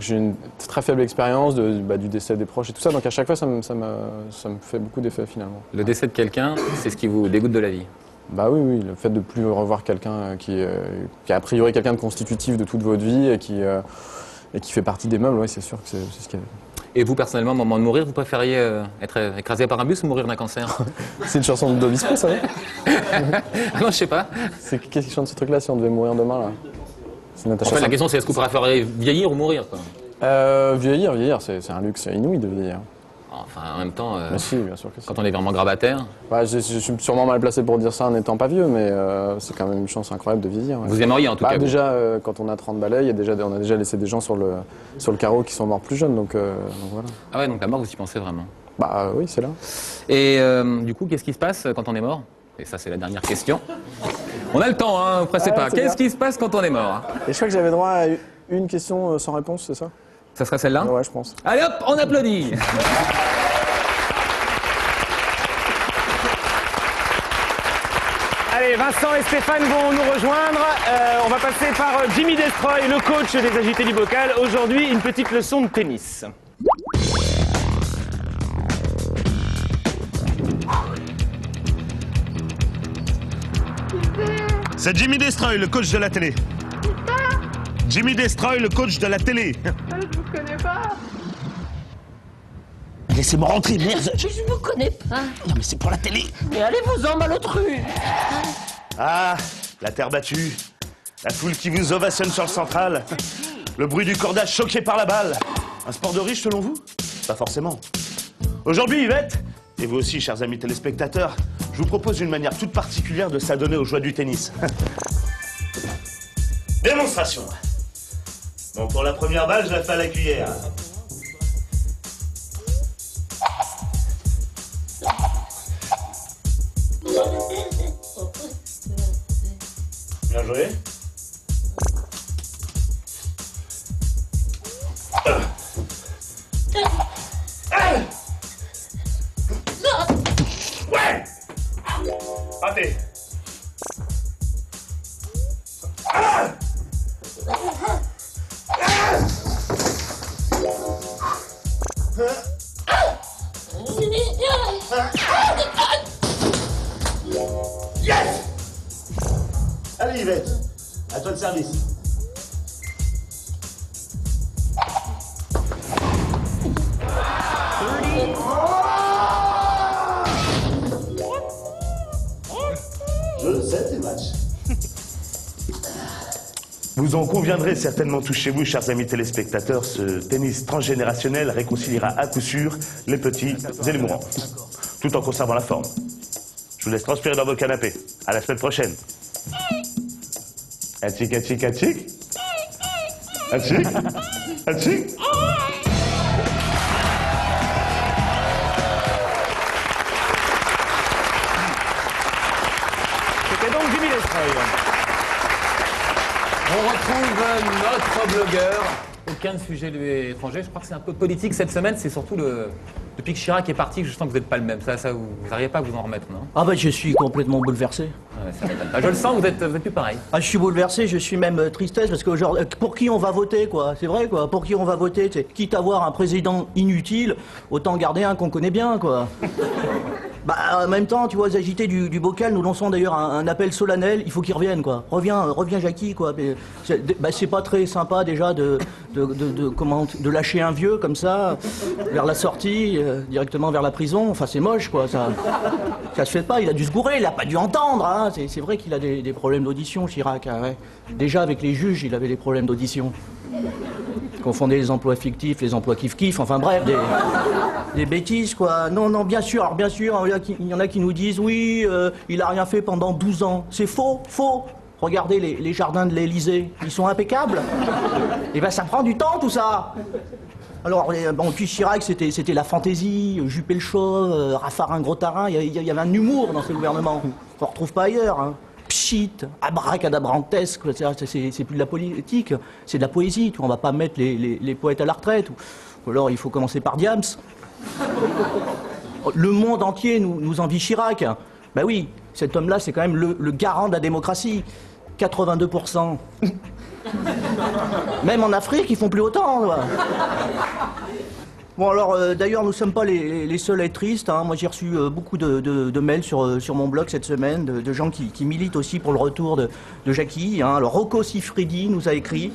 j'ai une très faible expérience du décès des proches et tout ça, donc à chaque fois, ça me fait beaucoup d'effets, finalement. Le décès de quelqu'un, c'est ce qui vous dégoûte de la vie? Bah oui, le fait de plus revoir quelqu'un qui est a priori quelqu'un de constitutif de toute votre vie et qui fait partie des meubles, ouais, c'est sûr que c'est ce qu'il y a. Et vous, personnellement, au moment de mourir, vous préfériez être écrasé par un bus ou mourir d'un cancer? C'est une chanson de Dobispo, ça, non? Non, je sais pas. C'est qui chante ce truc-là si on devait mourir demain, là? C'est Natacha En fait, la Saint- question, c'est est-ce que vous préférez vieillir ou mourir, quoi? Vieillir, c'est un luxe inouï de vieillir. Enfin, en même temps, Bah si, bien sûr que si. quand on est vraiment grabataire. Ouais, je suis sûrement mal placé pour dire ça en n'étant pas vieux, mais c'est quand même une chance incroyable de vieillir. Ouais. Vous aimeriez, en tout cas, vous. Déjà, quand on a 30 balais, on a déjà laissé des gens sur le carreau qui sont morts plus jeunes, donc voilà. Ah ouais, donc la mort, vous y pensez vraiment? Bah oui, c'est là. Et du coup, qu'est-ce qui se passe quand on est mort? Et ça, c'est la dernière question. On a le temps, hein, pressez pas. Qu'est-ce qui se passe quand on est mort? Et je crois que j'avais droit à une question sans réponse, c'est ça? Ça serait celle-là? Ouais, je pense. Allez hop, on applaudit. Allez, Vincent et Stéphane vont nous rejoindre. On va passer par Jimmy Destroy, le coach des agités du bocal. Aujourd'hui, une petite leçon de tennis. C'est Jimmy Destroy, le coach de la télé. Jimmy Destroy, le coach de la télé. Je vous connais pas. Laissez-moi rentrer, merde. Je vous connais pas. Non, mais c'est pour la télé. Mais allez-vous-en, malotru. Ah, la terre battue. La foule qui vous ovationne sur le central. Le bruit du cordage choqué par la balle. Un sport de riche selon vous? Pas forcément. Aujourd'hui, Yvette, et vous aussi, chers amis téléspectateurs, je vous propose une manière toute particulière de s'adonner aux joies du tennis. Démonstration. Bon, pour la première balle, je la fais à la cuillère. Bien joué. Ouais. Raté. Yes. Allez Yvette, à toi de service. Je le sais, tes matchs. Vous en conviendrez certainement tous chez vous, chers amis téléspectateurs, ce tennis transgénérationnel réconciliera à coup sûr les petits et les mourants, tout en conservant la forme. Je vous laisse transpirer dans vos canapés. À la semaine prochaine. Atchik, atchik, atchik. Atchik. Atchik. On retrouve notre blogueur. Aucun sujet étranger. Je crois que c'est un peu politique cette semaine. C'est surtout depuis que Chirac est parti, je sens que vous n'êtes pas le même. Ça vous n'arrivez pas à vous en remettre, non? Ah bah je suis complètement bouleversé. Ouais, ça m'étonne pas. Je le sens, vous êtes plus pareil. Ah, je suis bouleversé, je suis même tristesse parce qu'aujourd'hui, pour qui on va voter, quoi? C'est vrai, quoi. Pour qui on va voter, quitte à avoir un président inutile, autant garder un qu'on connaît bien, quoi. Bah, en même temps, tu vois, aux agités du bocal, nous lançons d'ailleurs un appel solennel, il faut qu'il revienne, quoi. Reviens Jackie, quoi. C'est pas très sympa déjà de lâcher un vieux comme ça, vers la sortie, directement vers la prison. Enfin, c'est moche, quoi. Ça se fait pas, il a dû se gourer, il a pas dû entendre, hein. C'est vrai qu'il a des problèmes d'audition, Chirac, hein, ouais. Déjà, avec les juges, il avait des problèmes d'audition. Il confondait les emplois fictifs, les emplois kiff-kiff, enfin bref, des bêtises, quoi. Non, bien sûr, il y en a qui nous disent, oui, il a rien fait pendant 12 ans. C'est faux. Regardez les jardins de l'Élysée, ils sont impeccables. Et ben ça prend du temps, tout ça. Alors, bon, puis Chirac, c'était la fantaisie, Juppé le Chauve, Raffarin Gros-Tarin, il y avait un humour dans ce gouvernement qu'on ne retrouve pas ailleurs, hein. Pchit, abracadabrantesque, c'est plus de la politique, c'est de la poésie. On va pas mettre les poètes à la retraite. Ou alors il faut commencer par Diams. Le monde entier nous envie Chirac. Ben oui, cet homme-là, c'est quand même le garant de la démocratie. 82%. Même en Afrique, ils font plus autant. Quoi. Bon alors, d'ailleurs, nous ne sommes pas les seuls à être tristes. Hein. Moi, j'ai reçu beaucoup de mails sur mon blog cette semaine, de gens qui militent aussi pour le retour de Jackie. Hein. Alors, Rocco Siffredi nous a écrit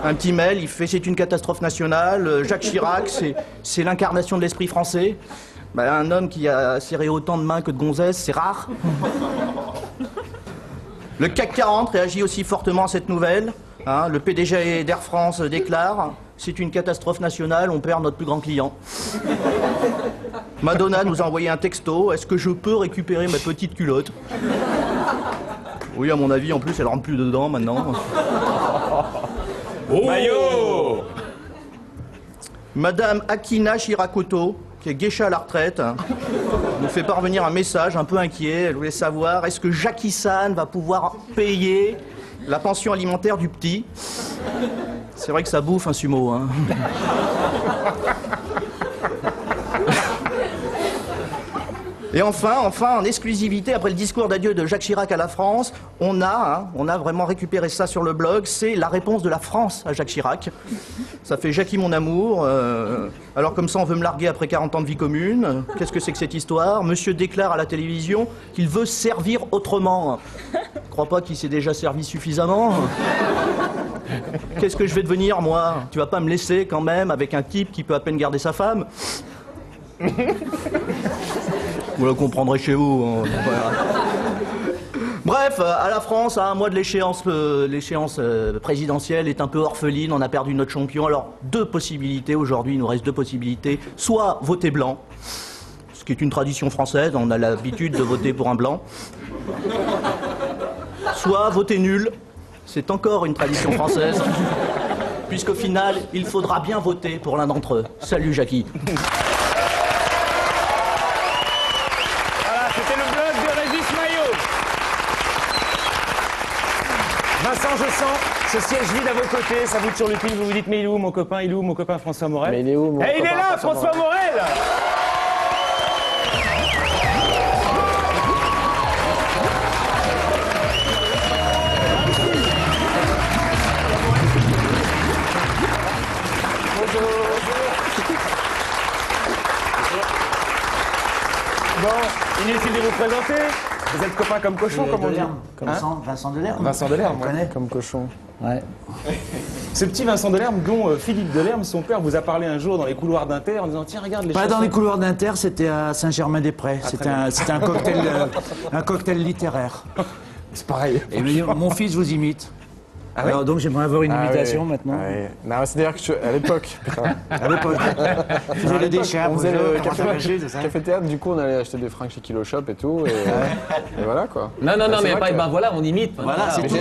un petit mail. Il fait « C'est une catastrophe nationale. Jacques Chirac, c'est l'incarnation de l'esprit français. Ben, un homme qui a serré autant de mains que de gonzesses, c'est rare. » Le CAC 40 réagit aussi fortement à cette nouvelle. Hein. Le PDG d'Air France déclare « C'est une catastrophe nationale, on perd notre plus grand client. » Madonna nous a envoyé un texto « Est-ce que je peux récupérer ma petite culotte ?» Oui, à mon avis, en plus, elle rentre plus dedans maintenant. Oh Maillot. Madame Akina Shirakoto, qui est geisha à la retraite, hein, nous fait parvenir un message un peu inquiet. Elle voulait savoir, est-ce que Jackie-san va pouvoir payer la pension alimentaire du petit? C'est vrai que ça bouffe un sumo, hein. Et enfin, en exclusivité, après le discours d'adieu de Jacques Chirac à la France, on a vraiment récupéré ça sur le blog, c'est la réponse de la France à Jacques Chirac. Ça fait Jackie mon amour, alors comme ça on veut me larguer après 40 ans de vie commune. Qu'est-ce que c'est que cette histoire? Monsieur déclare à la télévision qu'il veut servir autrement. Je crois pas qu'il s'est déjà servi suffisamment. Qu'est-ce que je vais devenir, moi? Tu vas pas me laisser quand même avec un type qui peut à peine garder sa femme? Vous le comprendrez chez vous. Hein. Voilà. Bref, à la France, à un mois de l'échéance présidentielle est un peu orpheline, on a perdu notre champion. Alors, deux possibilités aujourd'hui, il nous reste deux possibilités. Soit voter blanc, ce qui est une tradition française, on a l'habitude de voter pour un blanc. Soit voter nul, c'est encore une tradition française, puisqu'au final, il faudra bien voter pour l'un d'entre eux. Salut Jackie. Vincent, je sens ce siège vide à vos côtés, ça vous sur le cul, vous vous dites mais il est où mon copain François Morel? Mais il est où mon copain il est là, François Morel. Bon, inutile de vous présenter. Vous êtes copain comme cochon, comme on dit. Comme Vincent Delerme. Vincent Delerme, ouais. Comme cochon. Ouais. Ce petit Vincent Delerme dont Philippe Delerme, son père, vous a parlé un jour dans les couloirs d'Inter en disant tiens regarde les Pas chansons. dans les couloirs d'Inter, c'était à Saint-Germain-des-Prés. C'était un cocktail littéraire. C'est pareil. Et mon fils vous imite. Ah alors oui donc j'aimerais avoir une imitation oui. maintenant. Oui. Non, c'est-à-dire que à l'époque, putain. À l'époque. Je faisais le déchet. On faisait le café théâtre, du coup on allait acheter des fringues chez Kilo Shop et tout. Et voilà quoi. Non, mais pas, ben voilà, on imite. Voilà, c'est tout.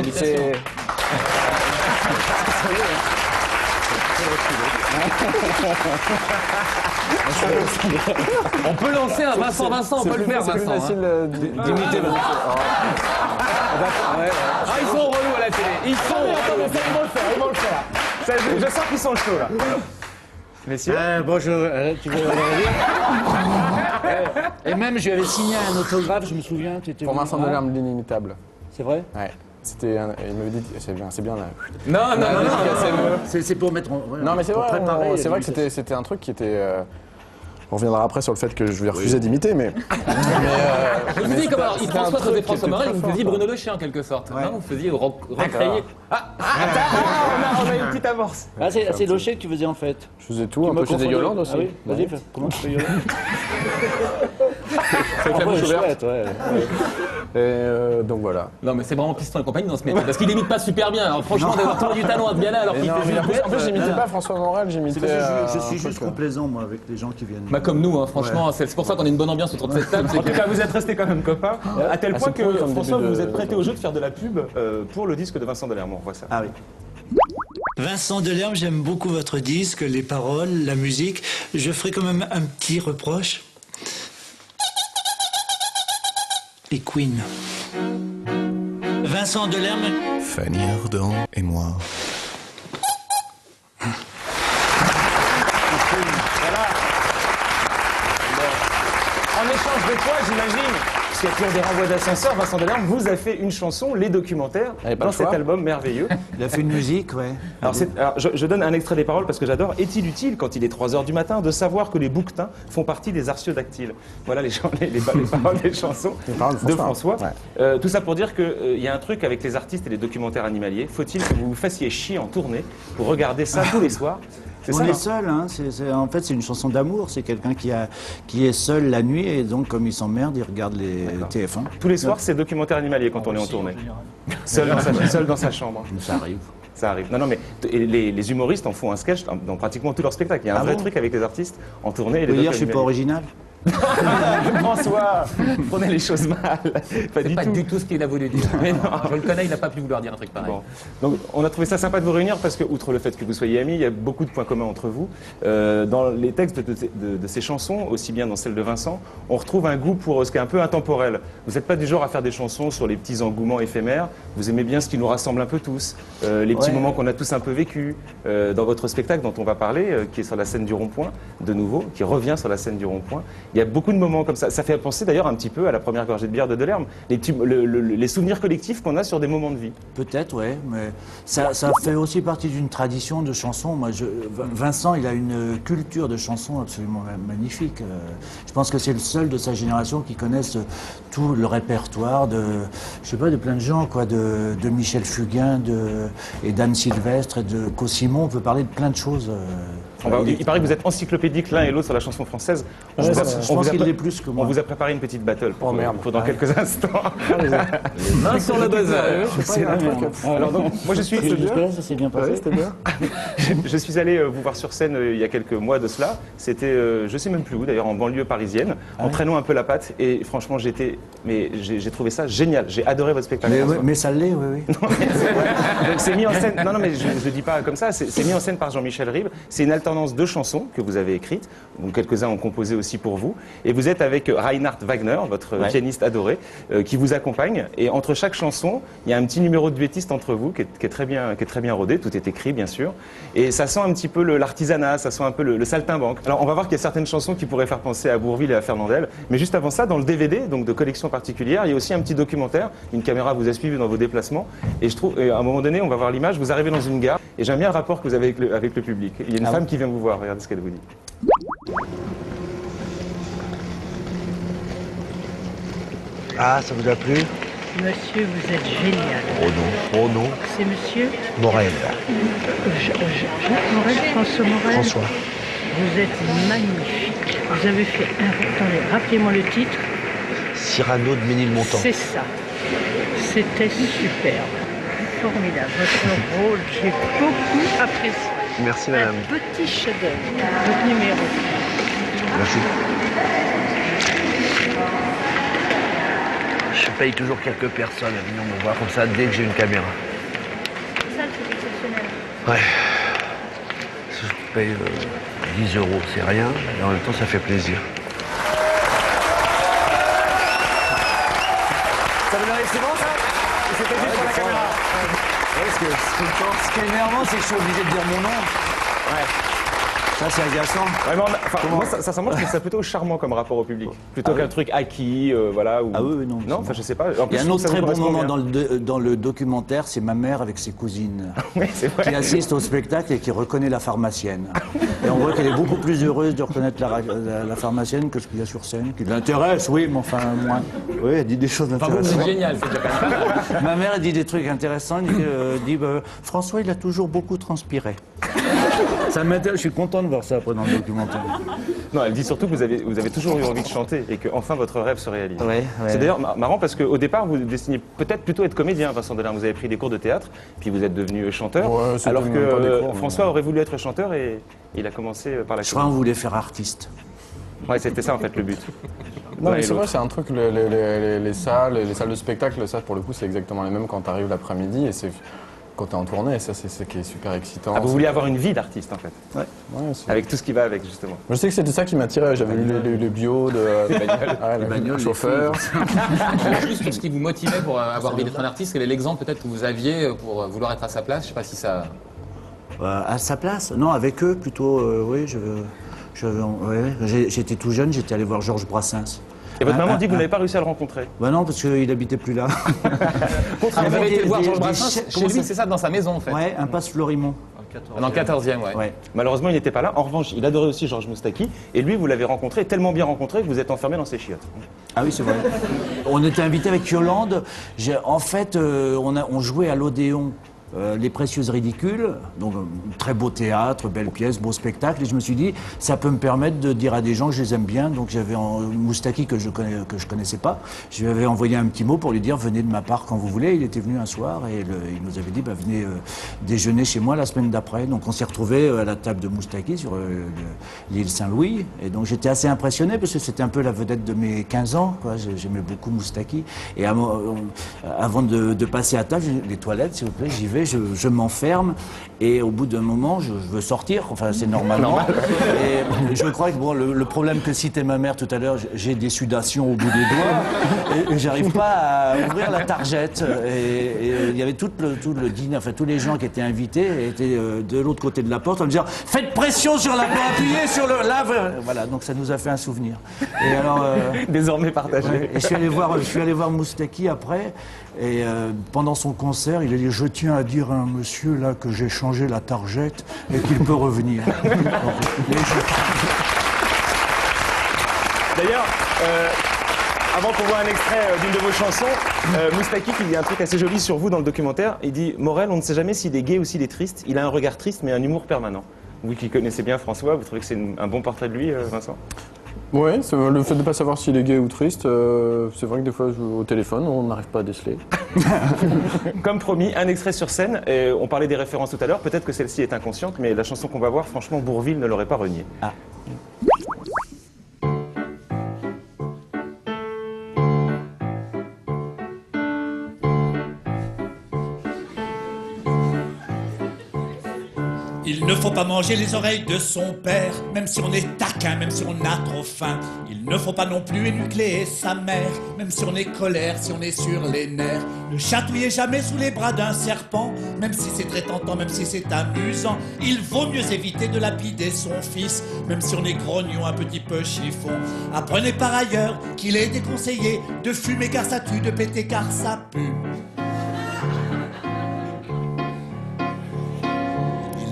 On peut lancer un Vincent, on peut le faire, C'est plus Vincent. facile d'imiter. Ah, ils sont relous à la télé. Ils sont relous. Ils vont le faire, ils vont le faire. Ça, je sens qu'ils sont chauds là. Messieurs. Bonjour, tu veux Et même, je lui avais signé un autographe, je me souviens. Pour Vincent Delerme, l'inimitable. C'est vrai? Ouais. C'était il m'avait dit, c'est bien là. Non. C'est pour mettre en... Non, mais c'est pour vrai, préparer c'est vrai que c'était un truc qui était... On reviendra après sur le fait que je lui ai refusé d'imiter, mais... Vous le disiez comme alors, il faisait François Morel, vous faisiez Bruno Le Chien en quelque sorte. Non, vous faisiez recréer. On a une petite amorce. Ah, c'est Locher que tu faisais en fait. Je faisais tout, un peu, je faisais Yolande aussi. Ah oui, vas-y, comment tu fais Yolande? C'est avec la bouche ouverte. Et donc voilà. Non, mais c'est vraiment Piston et compagnie dans ce métier. Parce qu'il imite pas super bien. Alors franchement, d'avoir tourné du talent à Viana alors qu'il fait juste. En plus, j'imitais pas François Morel, j'imitais. Je suis juste complaisant, moi, avec les gens qui viennent. Bah, comme nous, hein, franchement, c'est pour ça qu'on a une bonne ambiance autour de cette table. En tout cas, vous êtes restés quand même copains, à tel point que François, vous vous êtes prêté au jeu de faire de la pub pour le disque de Vincent Delerme. On revoit ça. Ah oui. Vincent Delerme, j'aime beaucoup votre disque, les paroles, la musique. Je ferai quand même un petit reproche. Et Queen. Vincent Delerme. Fanny Ardant et moi. Voilà. En échange de quoi, j'imagine, parce qu'il y a toujours des renvois d'ascenseur, Vincent Delerme vous a fait une chanson, Les Documentaires, dans cet album merveilleux. Il a fait une musique, ouais. Alors, je donne un extrait des paroles parce que j'adore. Est-il utile, quand il est 3 h du matin, de savoir que les bouquetins font partie des artiodactyles? Voilà les paroles des chansons de François. Ouais. Tout ça pour dire qu'il y a un truc avec les artistes et les documentaires animaliers. Faut-il que vous vous fassiez chier en tournée pour regarder ça tous les soirs? On est seul, hein. En fait, c'est une chanson d'amour. C'est quelqu'un qui est seul la nuit et donc, comme il s'emmerde, il regarde les TF1. Tous les soirs, c'est documentaire animalier quand on est en tournée. Seul dans sa chambre. Ça arrive. Ça arrive. Non, mais les humoristes en font un sketch dans pratiquement tous leurs spectacles. Il y a un vrai truc avec les artistes en tournée. Tu veux dire, je suis pas original? François, prenez les choses mal. C'est pas du tout ce qu'il a voulu dire. Mais non, je le connais, il n'a pas pu vouloir dire un truc pareil. Bon. Donc, on a trouvé ça sympa de vous réunir parce que, outre le fait que vous soyez amis, il y a beaucoup de points communs entre vous. Dans les textes de ces chansons, aussi bien dans celles de Vincent, on retrouve un goût pour ce qui est un peu intemporel. Vous n'êtes pas du genre à faire des chansons sur les petits engouements éphémères. Vous aimez bien ce qui nous rassemble un peu tous, les petits moments qu'on a tous un peu vécus. Dans votre spectacle dont on va parler, qui est sur la scène du Rond-Point, de nouveau, qui revient sur la scène du Rond-Point. Il y a beaucoup de moments comme ça. Ça fait penser d'ailleurs un petit peu à la première gorgée de bière de Delerme. Les souvenirs collectifs qu'on a sur des moments de vie. Peut-être, ouais, mais ça fait aussi partie d'une tradition de chansons. Vincent, il a une culture de chansons absolument magnifique. Je pense que c'est le seul de sa génération qui connaisse tout le répertoire de plein de gens, quoi, de Michel Fugain, et d'Anne Sylvestre et de Cossimon. On peut parler de plein de choses. Il paraît que vous êtes encyclopédique l'un et l'autre sur la chanson française. Je pense qu'il l'est plus que moi. On vous a préparé une petite battle pour dans quelques instants. Les mains sur le buzzer. Alors donc, moi je suis... Ça s'est bien passé. C'était bien. Je suis allé vous voir sur scène il y a quelques mois de cela. C'était, je sais même plus où, d'ailleurs en banlieue parisienne, en traînant un peu la patte. Et franchement, j'ai trouvé ça génial. J'ai adoré votre spectacle. Mais ça l'est, oui. Donc c'est mis en scène. Non, mais je le dis pas comme ça. C'est mis en scène par Jean-Michel Ribes. C'est une alternance de chansons que vous avez écrites. Donc quelques-uns ont composé aussi pour vous. Et vous êtes avec Reinhard Wagner, votre pianiste adoré, qui vous accompagne. Et entre chaque chanson, il y a un petit numéro de duettiste entre vous qui est très bien rodé. Tout est écrit, bien sûr. Et ça sent un petit peu l'artisanat, ça sent un peu le saltimbanque. Alors on va voir qu'il y a certaines chansons qui pourraient faire penser à Bourvil et à Fernandel. Mais juste avant ça, dans le DVD, donc de collection particulière, il y a aussi un petit documentaire. Une caméra vous a suivi dans vos déplacements. Et je trouve, à un moment donné, on va voir l'image, vous arrivez dans une gare. Et j'aime bien le rapport que vous avez avec le public. Il y a une femme qui vient vous voir. Regardez ce qu'elle vous dit. Ah, ça vous a plu? Monsieur, vous êtes génial. Oh non. C'est monsieur Morel. Morel, François Morel. François. Vous êtes magnifique. Vous avez fait un... Attendez, rappelez-moi le titre. Cyrano de Ménilmontant. C'est ça. C'était superbe. Formidable. Votre rôle, j'ai beaucoup apprécié. Merci, madame. Un petit chef-d'œuvre. Votre numéro. Merci. Je paye toujours quelques personnes à venir me voir comme ça dès que j'ai une caméra. Ça, c'est exceptionnel. Ouais. Je paye 10 €, c'est rien, mais en même temps, ça fait plaisir. Ça vous arrive souvent, ça? C'était juste pour la caméra. Parce que ce qui est énervant, c'est que je suis obligé de dire mon nom. Ouais. Ça, c'est agaçant. Ouais, mais moi, sincèrement, je trouve ça plutôt charmant comme rapport au public. Plutôt qu'un truc acquis, voilà. Ou... Ah oui, non. Non, enfin, je sais pas. En Il y plus, a je un trouve autre que ça très vous bon correspond moment bien. dans le documentaire, c'est ma mère avec ses cousines Oui, c'est vrai. qui assiste au spectacle et qui reconnaît la pharmacienne. Et on voit qu'elle est beaucoup plus heureuse de reconnaître la pharmacienne que ce qu'il y a sur scène, qui l'intéresse, oui, mais enfin moins. Oui, elle dit des choses intéressantes. C'est génial, c'est déjà quand même pas mal. Ma mère elle dit des trucs intéressants. Elle dit François, il a toujours beaucoup transpiré. Ça m'intéresse, je suis content de voir ça après dans le documentaire. Non, elle dit surtout que vous avez toujours eu envie de chanter et que enfin votre rêve se réalise. Ouais. C'est d'ailleurs marrant parce qu'au départ, vous destiniez peut-être plutôt être comédien, Vincent Delerme. Vous avez pris des cours de théâtre, puis vous êtes devenu chanteur, Ouais, c'est alors même que pas des cours, mais- François aurait voulu être chanteur et il a commencé par la Je crois qu'on comédie. voulait faire artiste. Ouais, c'était ça en fait le but. Non, L'un mais et c'est vrai, l'autre. c'est un truc, les salles de spectacle, ça pour le coup, c'est exactement les mêmes quand tu arrives l'après-midi et c'est quand tu es en tournée, ça c'est ce qui est super excitant. Ah, vous vouliez avoir une vie d'artiste en fait, Ouais, avec tout ce qui va avec justement. je sais que c'était ça qui m'attirait, j'avais lu les bios de bagnoles. les bagnoles, les chauffeurs. Juste pour ce qui vous motivait pour avoir envie d'être un artiste, quel est l'exemple peut-être que vous aviez pour vouloir être à sa place? Je sais pas si ça... À sa place? Non, avec eux plutôt, oui. J'étais tout jeune, j'étais allé voir Georges Brassens. Et votre maman dit que vous n'avez pas réussi à le rencontrer. Bah non, parce qu'il habitait plus là. Vous avez été voir Georges Brassens chez lui, c'est ça, dans sa maison en fait? Ouais, impasse Florimont. Dans le 14e, ouais. Malheureusement, il n'était pas là. En revanche, il adorait aussi Georges Moustaki. Et lui, vous l'avez rencontré, tellement bien rencontré que vous êtes enfermé dans ses chiottes. Ah oui, c'est vrai. On était invités avec Yolande. En fait, on jouait à l'Odéon. Les Précieuses Ridicules, donc très beau théâtre, belle pièce, beau spectacle, et je me suis dit, ça peut me permettre de dire à des gens que je les aime bien, donc j'avais Moustaki que je connaissais pas, je lui avais envoyé un petit mot pour lui dire, venez de ma part quand vous voulez, il était venu un soir, et il nous avait dit, bah, venez déjeuner chez moi la semaine d'après, donc on s'est retrouvés à la table de Moustaki sur l'île Saint-Louis, et donc j'étais assez impressionné, parce que c'était un peu la vedette de mes 15 ans, quoi. J'aimais beaucoup Moustaki, et avant de passer à table, les toilettes, s'il vous plaît, j'y vais, je m'enferme et au bout d'un moment je veux sortir, enfin c'est normalement. Et je crois que bon, le problème que citait ma mère tout à l'heure, j'ai des sudations au bout des doigts et j'arrive pas à ouvrir la targette. Et il y avait tout le dîner, enfin tous les gens qui étaient invités étaient de l'autre côté de la porte en me disant faites pression sur la porte, appuyez sur le lave. Voilà, donc ça nous a fait un souvenir. Et alors désormais partagé. Ouais, et je suis allé voir Moustaki après. Et pendant son concert, il a dit « Je tiens à dire à un monsieur là que j'ai changé la targette et qu'il peut revenir. » D'ailleurs, avant qu'on voit un extrait d'une de vos chansons, Moustaki qui dit un truc assez joli sur vous dans le documentaire. Il dit « Morel, on ne sait jamais s'il est gai ou s'il est triste. Il a un regard triste mais un humour permanent. » Vous qui connaissez bien François, vous trouvez que c'est un bon portrait de lui, Vincent? Oui, le fait de ne pas savoir s'il est gay ou triste, c'est vrai que des fois au téléphone, on n'arrive pas à déceler. Comme promis, un extrait sur scène. Et on parlait des références tout à l'heure, peut-être que celle-ci est inconsciente, mais la chanson qu'on va voir, franchement, Bourvil ne l'aurait pas renié. Ah. Il ne faut pas manger les oreilles de son père, même si on est taquin, même si on a trop faim. Il ne faut pas non plus énucléer sa mère, même si on est colère, si on est sur les nerfs. Ne chatouillez jamais sous les bras d'un serpent, même si c'est très tentant, même si c'est amusant. Il vaut mieux éviter de lapider son fils, même si on est grognon, un petit peu chiffon. Apprenez par ailleurs qu'il est déconseillé de fumer car ça tue, de péter car ça pue.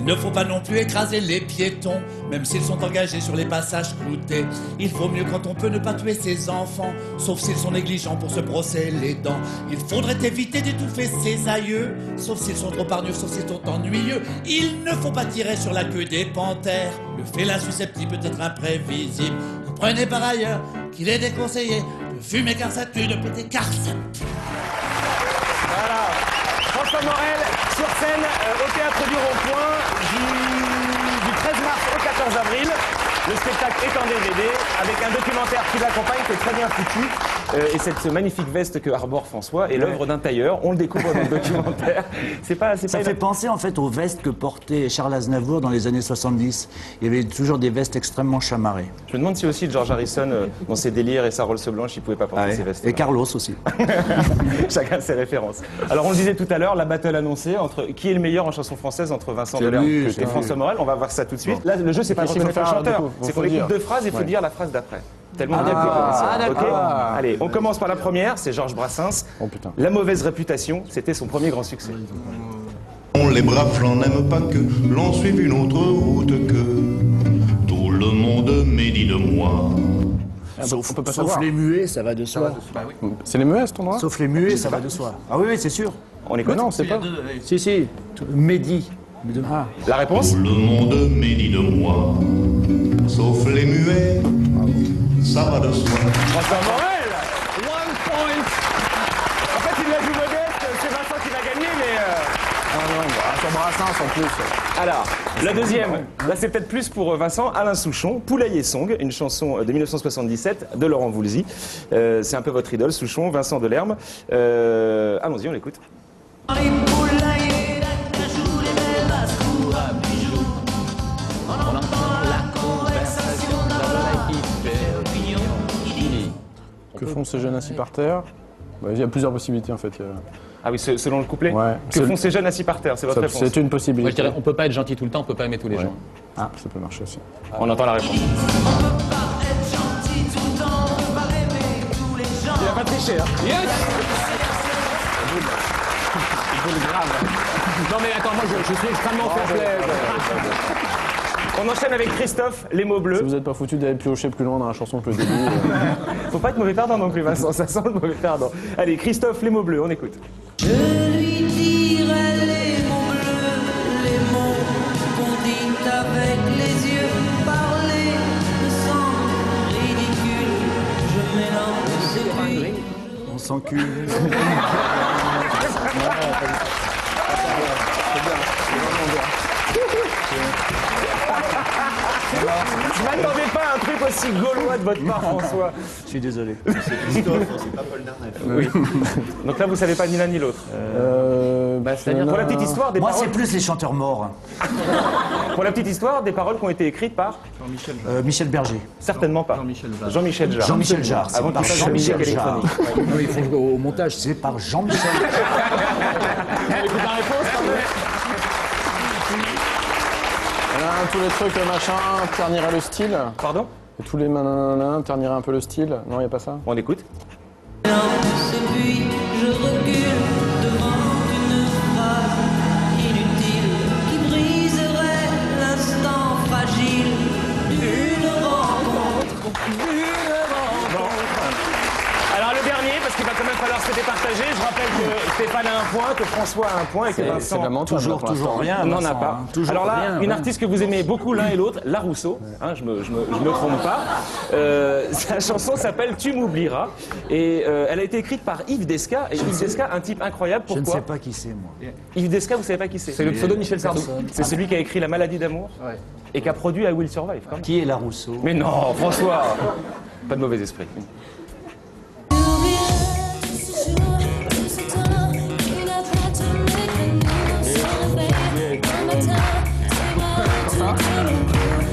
Il ne faut pas non plus écraser les piétons, même s'ils sont engagés sur les passages cloutés. Il vaut mieux quand on peut ne pas tuer ses enfants, sauf s'ils sont négligents pour se brosser les dents. Il faudrait éviter d'étouffer ses aïeux, sauf s'ils sont trop hargneux, sauf s'ils sont ennuyeux. Il ne faut pas tirer sur la queue des panthères, le félin susceptible peut être imprévisible. Comprenez par ailleurs qu'il est déconseillé de fumer car ça tue, de péter car ça tue. Voilà, François Morel sur scène au Théâtre du Rond-Point du 13 mars au 14 avril. Le spectacle est en DVD avec un documentaire qui l'accompagne qui est très bien foutu. Et cette magnifique veste que arbore François est l'œuvre d'un tailleur. On le découvre dans le documentaire. Ça fait penser en fait aux vestes que portait Charles Aznavour dans les années 70. Il y avait toujours des vestes extrêmement chamarrées. Je me demande si aussi George Harrison, dans ses délires et sa Rolls blanche, il pouvait pas porter ces vestes. Et Carlos aussi. Chacun ses références. Alors on le disait tout à l'heure, la battle annoncée entre qui est le meilleur en chanson française entre Vincent Delerme et François Morel. On va voir ça tout de suite. Là, le jeu, c'est pas de reconnaître le chanteur, c'est qu'on écoute deux phrases et il faut dire la phrase d'après. Tellement bien que Allez, on commence par la première, c'est Georges Brassens. Oh putain. La mauvaise réputation, c'était son premier grand succès. Les braves n'en aiment pas que l'on suive une autre route que tout le monde médit de moi. Sauf les muets, ça va de soi. C'est les muets à cet endroit? Sauf les muets, ça va de soi. Ah oui, c'est sûr. On écoute? Non, c'est pas. Si, Mehdi. La réponse? Tout le monde médit de moi, sauf les muets, ça va de soi. François Morel, 1 point. En fait, il la joue modeste, c'est Vincent qui va gagner, mais... Sur Brassens en plus. Alors, la deuxième, là c'est peut-être plus pour Vincent, Alain Souchon, Poulailler Song, une chanson de 1977 de Laurent Voulzy. C'est un peu votre idole, Souchon, Vincent Delerme. Allons-y, on l'écoute. Que font ces jeunes assis par terre? Il y a plusieurs possibilités en fait. Ah oui, selon le couplet? Ouais. Que font ces jeunes assis par terre? C'est votre réponse? C'est une possibilité. Moi, je dirais, on peut pas être gentil tout le temps, on peut pas aimer tous les gens. Ah, ça peut marcher aussi. On entend la réponse. Il a pas triché, hein? Yes. Non mais attends, moi je suis extrêmement fair-play. On enchaîne avec Christophe, Les mots bleus. Si vous n'êtes pas foutu d'aller piocher plus loin dans la chanson que le début. Faut pas être mauvais perdant non plus, Vincent, ça sent le mauvais perdant. Allez, Christophe, Les mots bleus, on écoute. Je lui dirai les mots bleus, les mots qu'on dit avec les yeux. Parler me semble ridicule, je mélange et puis On s'encule. Je m'attendais pas à un truc aussi gaulois de votre part, François. Je suis désolé. C'est Christophe, c'est pas Paul Naref. Oui. Donc là, vous savez pas ni l'un ni l'autre. C'est-à-dire, pour la petite histoire, des Moi, paroles... c'est plus les chanteurs morts. Pour la petite histoire, des paroles qui ont été écrites par... Michel Berger. Certainement pas. Jean-Michel Jarre. Jean-Michel Jarre. Avant qu'il fasse Jean-Michel musique Jarre. électronique. Oui, il faut au montage, c'est par Jean-Michel. Écoute la réponse, quand même. Tous les trucs machin, ternirait le style. Pardon? Et tous les mananana, ternirait un peu le style. Non, il n'y a pas ça? On écoute. et puis je recule devant une phrase inutile qui briserait l'instant fragile d'une rencontre. Alors le dernier, parce qu'il va quand même falloir se départager, je rappelle que Stéphane a un point, que François a un point et que Vincent toujours rien. n'en a Vincent, pas. hein. Toujours Alors là, rien, une ouais. artiste que vous aimez beaucoup l'un et l'autre, La Rousseau, hein, je me trompe pas. Sa chanson s'appelle Tu m'oublieras et elle a été écrite par Yves Desca. Et Yves Desca, un type incroyable, Je pourquoi? ne sais pas qui c'est, moi. Yves Desca, vous savez pas qui c'est? C'est le pseudo de Michel Sardou. C'est celui qui a écrit La maladie d'amour et qui a produit I Will Survive. Quand même. Qui est La Rousseau? Mais non, François, pas de mauvais esprit.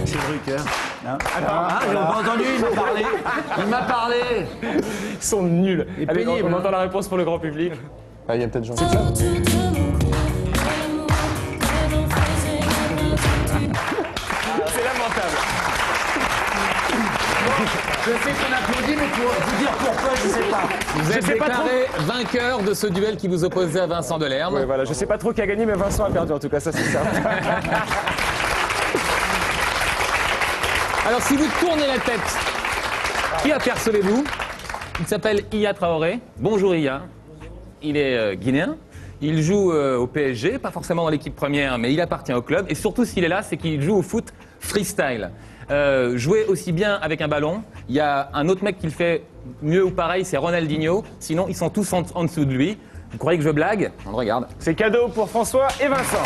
C'est Drucker. J'ai pas entendu, il m'a parlé. Il m'a parlé. Ils sont nuls. Allez, pénible, on entend la réponse pour le grand public. Ah, il y a peut-être Jean. C'est lamentable. Je sais qu'on applaudit, mais pour vous dire pourquoi, je sais pas. Vous êtes sais pas déclaré vainqueur de ce duel qui vous opposait à Vincent Delerme. Ouais, voilà, je sais pas trop qui a gagné, mais Vincent a perdu en tout cas, ça c'est ça. Alors si vous tournez la tête, qui apercevez-vous? Il s'appelle Iya Traoré. Bonjour Iya. Il est guinéen. Il joue au PSG, pas forcément dans l'équipe première, mais il appartient au club. Et surtout s'il est là, c'est qu'il joue au foot freestyle. Jouer aussi bien avec un ballon. Il y a un autre mec qui le fait mieux ou pareil, c'est Ronaldinho. Sinon, ils sont tous en dessous de lui. Vous croyez que je blague? On regarde. C'est cadeau pour François et Vincent.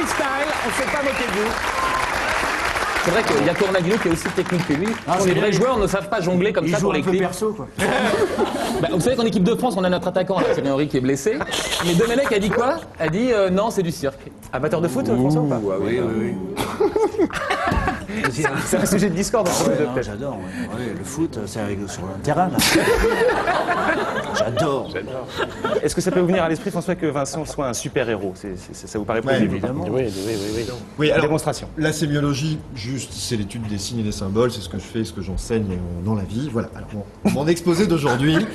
freestyle, on s'est pas moqué de vous. C'est vrai qu'il y a Coronadino qui est aussi technique que lui. Les vrais joueurs ne savent pas jongler comme ça pour les clips. perso, quoi. Bah, vous savez qu'en équipe de France, on a notre attaquant, là, Thierry Henry, qui est blessé. Mais Domenech a dit quoi? A dit non, c'est du cirque. Amateur de foot, François, ou pas? Oui. C'est un sujet de discorde entre les deux, peut-être. J'adore, ouais. Le foot, c'est sur le terrain, là. J'adore. Est-ce que ça peut vous venir à l'esprit, François, que Vincent soit un super-héros? Ça vous paraît possible? Évidemment. Oui, alors, démonstration. La sémiologie, juste, c'est l'étude des signes et des symboles, c'est ce que je fais, ce que j'enseigne dans la vie. Voilà. Alors, mon exposé d'aujourd'hui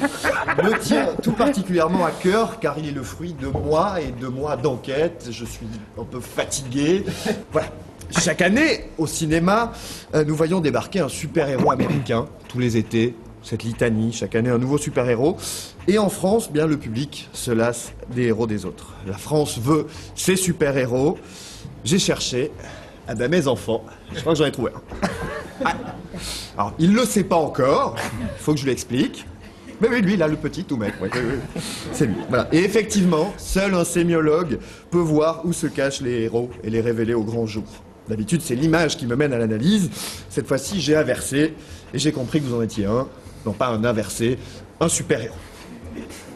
me tient tout particulièrement à cœur, car il est le fruit de mois et de mois d'enquête. Je suis un peu fatigué. Voilà. Chaque année, au cinéma, nous voyons débarquer un super-héros américain, tous les étés, cette litanie, chaque année un nouveau super-héros. Et en France, bien, le public se lasse des héros des autres. La France veut ses super-héros. J'ai cherché, mes enfants, je crois que j'en ai trouvé un. Ah. Alors, il ne le sait pas encore, il faut que je lui explique. Mais oui, lui, là, le petit tout mec, oui. C'est lui. Voilà. Et effectivement, seul un sémiologue peut voir où se cachent les héros et les révéler au grand jour. D'habitude, c'est l'image qui me mène à l'analyse. Cette fois-ci, j'ai inversé et j'ai compris que vous en étiez un. Non, pas un inversé, un super-héros.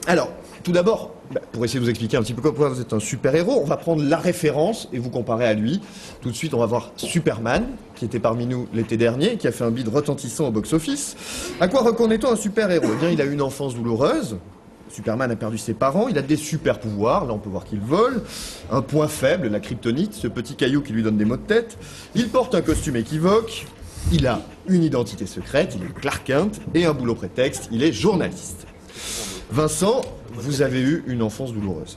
Alors, tout d'abord, pour essayer de vous expliquer un petit peu pourquoi vous êtes un super-héros, on va prendre la référence et vous comparer à lui. Tout de suite, on va voir Superman, qui était parmi nous l'été dernier, qui a fait un bid retentissant au box-office. À quoi reconnaît-on un super-héros? Eh bien, il a eu une enfance douloureuse. Superman a perdu ses parents, il a des super pouvoirs, là on peut voir qu'il vole, un point faible, la kryptonite, ce petit caillou qui lui donne des maux de tête, il porte un costume équivoque, il a une identité secrète, il est Clark Kent, et un boulot prétexte, il est journaliste. Vincent, vous avez eu une enfance douloureuse.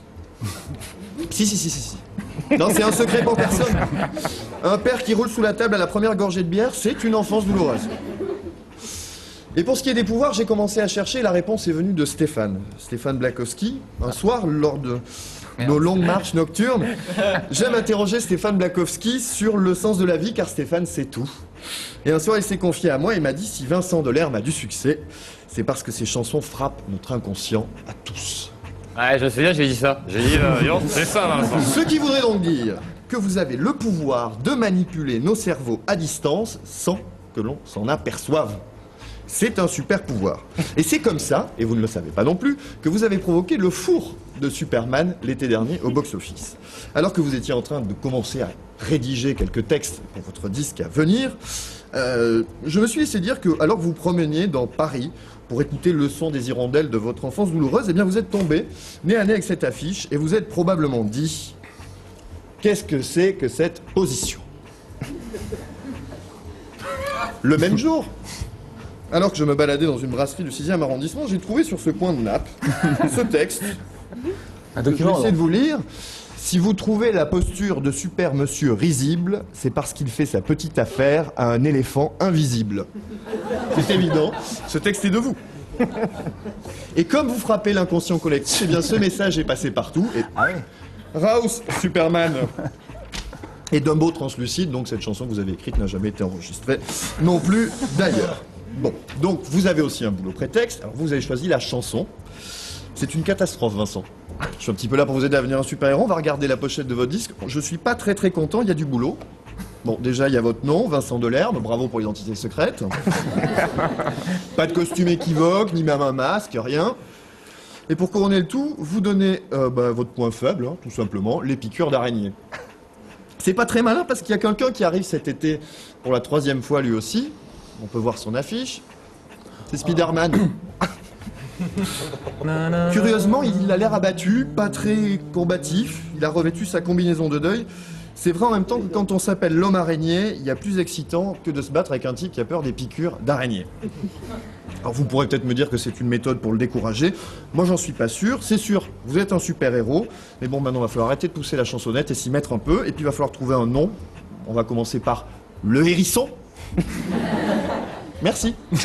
Si. Non, c'est un secret pour personne. Un père qui roule sous la table à la première gorgée de bière, c'est une enfance douloureuse. Et pour ce qui est des pouvoirs, j'ai commencé à chercher, la réponse est venue de Stéphane Blakowski. Un soir, lors de nos longues marches nocturnes, j'aime interroger Stéphane Blakowski sur le sens de la vie, car Stéphane sait tout. Et un soir, il s'est confié à moi et m'a dit, si Vincent Delerme a du succès, c'est parce que ses chansons frappent notre inconscient à tous. Ouais, je me souviens, j'ai dit ça. J'ai dit, c'est ça, Vincent. Ce qui voudrait donc dire que vous avez le pouvoir de manipuler nos cerveaux à distance sans que l'on s'en aperçoive. C'est un super pouvoir. Et c'est comme ça, et vous ne le savez pas non plus, que vous avez provoqué le four de Superman l'été dernier au box-office. Alors que vous étiez en train de commencer à rédiger quelques textes pour votre disque à venir, je me suis laissé dire que, alors que vous promeniez dans Paris pour écouter le son des hirondelles de votre enfance douloureuse, eh bien vous êtes tombé nez à nez avec cette affiche et vous êtes probablement dit « Qu'est-ce que c'est que cette position ?» Le même jour, alors que je me baladais dans une brasserie du 6e arrondissement, j'ai trouvé sur ce coin de nappe ce texte. Un document. Je vais essayer de vous lire. Si vous trouvez la posture de super monsieur risible, c'est parce qu'il fait sa petite affaire à un éléphant invisible. C'est évident, ce texte est de vous. Et comme vous frappez l'inconscient collectif, eh bien ce message est passé partout. Et... Raus, Superman. Et Dumbo translucide, donc cette chanson que vous avez écrite n'a jamais été enregistrée non plus d'ailleurs. Bon, donc vous avez aussi un boulot prétexte. Alors vous avez choisi la chanson. C'est une catastrophe, Vincent. Je suis un petit peu là pour vous aider à devenir un super-héros. On va regarder la pochette de votre disque. Je suis pas très content, il y a du boulot. Bon, déjà, il y a votre nom, Vincent Delerme. Bravo pour l'identité secrète. Pas de costume équivoque, ni même un masque, rien. Et pour couronner le tout, vous donnez votre point faible, hein, tout simplement, les piqûres d'araignée. C'est pas très malin parce qu'il y a quelqu'un qui arrive cet été pour la 3e fois lui aussi. On peut voir son affiche. C'est Spider-Man. Curieusement, il a l'air abattu, pas très combatif. Il a revêtu sa combinaison de deuil. C'est vrai en même temps que quand on s'appelle l'homme araignée, il y a plus excitant que de se battre avec un type qui a peur des piqûres d'araignée. Alors vous pourrez peut-être me dire que c'est une méthode pour le décourager. Moi, j'en suis pas sûr. C'est sûr, vous êtes un super-héros. Mais bon, maintenant, il va falloir arrêter de pousser la chansonnette et s'y mettre un peu. Et puis, il va falloir trouver un nom. On va commencer par le hérisson. Merci. Le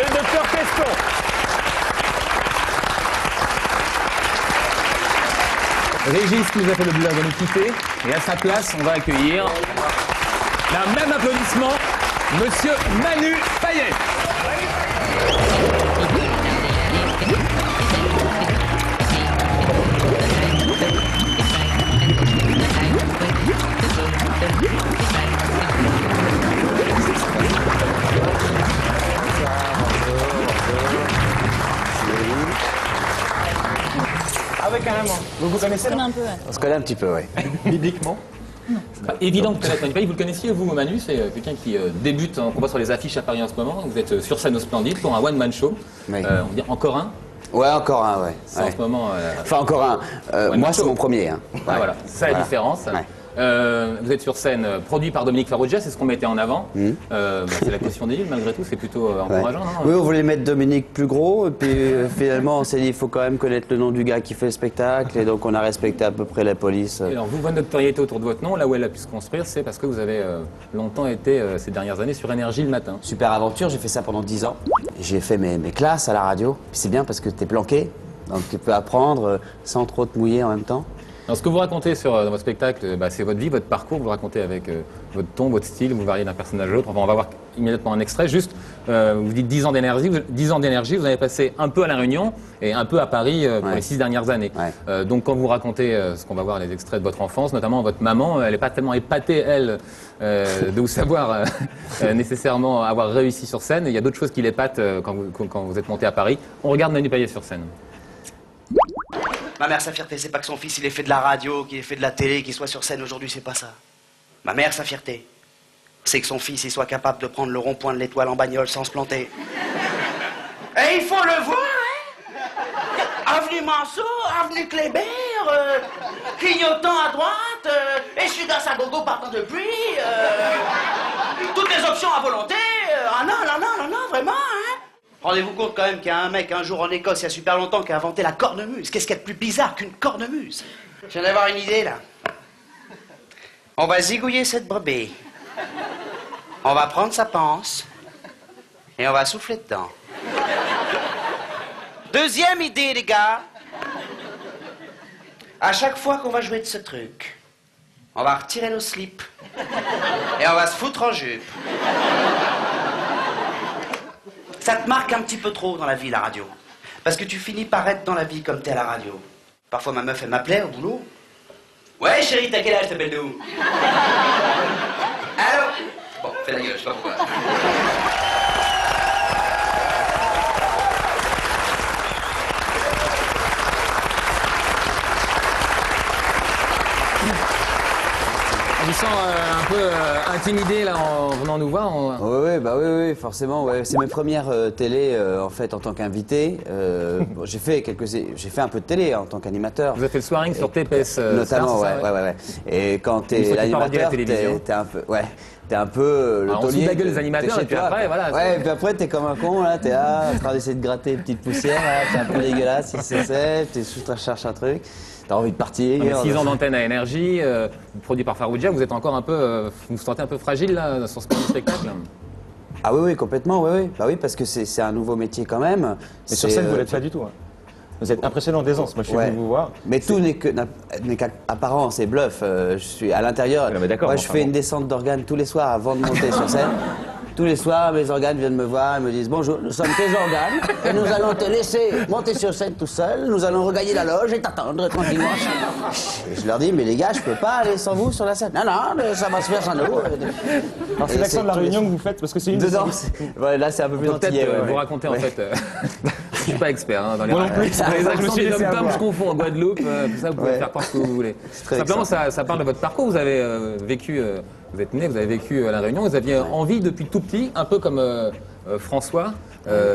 docteur Peston. Régis qui nous a fait le boulot va nous quitter. Et à sa place, on va accueillir d'un même applaudissement, Monsieur Manu Payet. carrément. Vous vous connaissez, Je connais non? un peu, ouais. On se connaît un petit peu, oui. Bibliquement? C'est pas évident de connaître Manu Payet. Vous le connaissiez, vous, Manu? C'est quelqu'un qui débute, qu'on voit sur les affiches à Paris en ce moment. Vous êtes sur scène au Splendide pour un one-man show. Oui. On va dire encore un. Ouais, encore un, ouais. C'est en ce moment. Enfin, encore un. Moi, c'est mon premier. Hein. Ah, voilà, c'est ça la différence. Ouais. Vous êtes sur scène, produit par Dominique Farrugia, c'est ce qu'on mettait en avant. C'est la question des livres, malgré tout, c'est plutôt encourageant, non? Oui, on voulait mettre Dominique plus gros, et puis finalement, on s'est dit, il faut quand même connaître le nom du gars qui fait le spectacle, et donc on a respecté à peu près la police. Et alors, vous, votre notoriété autour de votre nom, là où elle a pu se construire, c'est parce que vous avez longtemps été, ces dernières années, sur Énergie le matin. Super aventure, j'ai fait ça pendant 10 ans. J'ai fait mes classes à la radio, puis c'est bien parce que t'es planqué, donc tu peux apprendre sans trop te mouiller en même temps. Alors, ce que vous racontez dans votre spectacle, c'est votre vie, votre parcours, vous le racontez avec votre ton, votre style, vous variez d'un personnage à l'autre. Enfin, on va voir immédiatement un extrait. Juste, vous dites 10 ans d'énergie, vous avez passé un peu à La Réunion et un peu à Paris pour les 6 dernières années. Donc quand vous racontez ce qu'on va voir, les extraits de votre enfance, notamment votre maman, elle n'est pas tellement épatée, elle, de vous savoir nécessairement avoir réussi sur scène. Il y a d'autres choses qui l'épatent quand vous êtes monté à Paris. On regarde Manu Payet sur scène. Ma mère, sa fierté, c'est pas que son fils, il ait fait de la radio, qu'il ait fait de la télé, qu'il soit sur scène aujourd'hui, c'est pas ça. Ma mère, sa fierté, c'est que son fils, il soit capable de prendre le rond-point de l'Étoile en bagnole sans se planter. Et il faut le voir, hein? Avenue Mansour, avenue Kléber, clignotant à droite, essuie-glace à gogo partant de pluie, toutes les options à volonté. Ah non, vraiment, hein? Rendez-vous compte quand même qu'il y a un mec un jour en Écosse, il y a super longtemps, qui a inventé la cornemuse. Qu'est-ce qu'il y a de plus bizarre qu'une cornemuse? Je viens d'avoir une idée, là. On va zigouiller cette brebis. On va prendre sa panse. Et on va souffler dedans. Deuxième idée, les gars. À chaque fois qu'on va jouer de ce truc, on va retirer nos slips. Et on va se foutre en jupe. Ça te marque un petit peu trop dans la vie, la radio. Parce que tu finis par être dans la vie comme t'es à la radio. Parfois, ma meuf, elle m'appelait au boulot. Ouais, chérie, t'as quel âge, t'appelles-nous? Allô? Bon, fais la gueule, je sais pas pourquoi. On vous sent un peu intimidé là en venant nous voir. Oui, forcément. Ouais. C'est mes premières télé en fait en tant qu'invité. Bon, j'ai fait un peu de télé en tant qu'animateur. Vous avez fait le soiring sur TPS notamment, Star, ouais. Et quand t'es l'animateur, t'es un peu, t'es un peu le on taulier. se la gueule des animateurs et puis après, voilà. Ouais, et puis après t'es comme un con là, t'es là, en train d'essayer de gratter une petite poussière, là, t'es un peu dégueulasse, t'es sous ta cherche un truc. T'as envie de partir. 6 ans d'antenne à Énergie, produit par Farrugia, vous êtes encore un peu, vous vous sentez un peu fragile là sur ce spectacle? Ah oui, complètement, oui. Bah oui, parce que c'est un nouveau métier quand même. Mais sur scène, vous l'êtes pas du tout. Hein. Vous êtes impressionnant d'aisance, moi je suis venu vous voir. Mais tout n'est qu'apparent, c'est bluff. Je suis à l'intérieur. Moi, je fais une descente d'organes tous les soirs avant de monter sur scène. Tous les soirs, mes organes viennent me voir et me disent « Bonjour, nous sommes tes organes et nous allons te laisser monter sur scène tout seul. Nous allons regagner la loge et t'attendre tranquillement. » Et je leur dis « Mais les gars, je peux pas aller sans vous sur la scène. » Non, ça va se faire sans nous. Alors c'est l'accent de la Réunion que vous faites parce que c'est une... Dedans, là c'est un peu plus antillais. Vous racontez en fait... Je suis pas expert dans les Moi non plus, les accents des dom-toms, je confonds en Guadeloupe, tout ça, vous pouvez faire croire ce que vous voulez. Simplement, ça parle de votre parcours. Vous avez vécu, vous êtes né, vous avez vécu à La Réunion, vous aviez envie depuis tout petit, un peu comme François,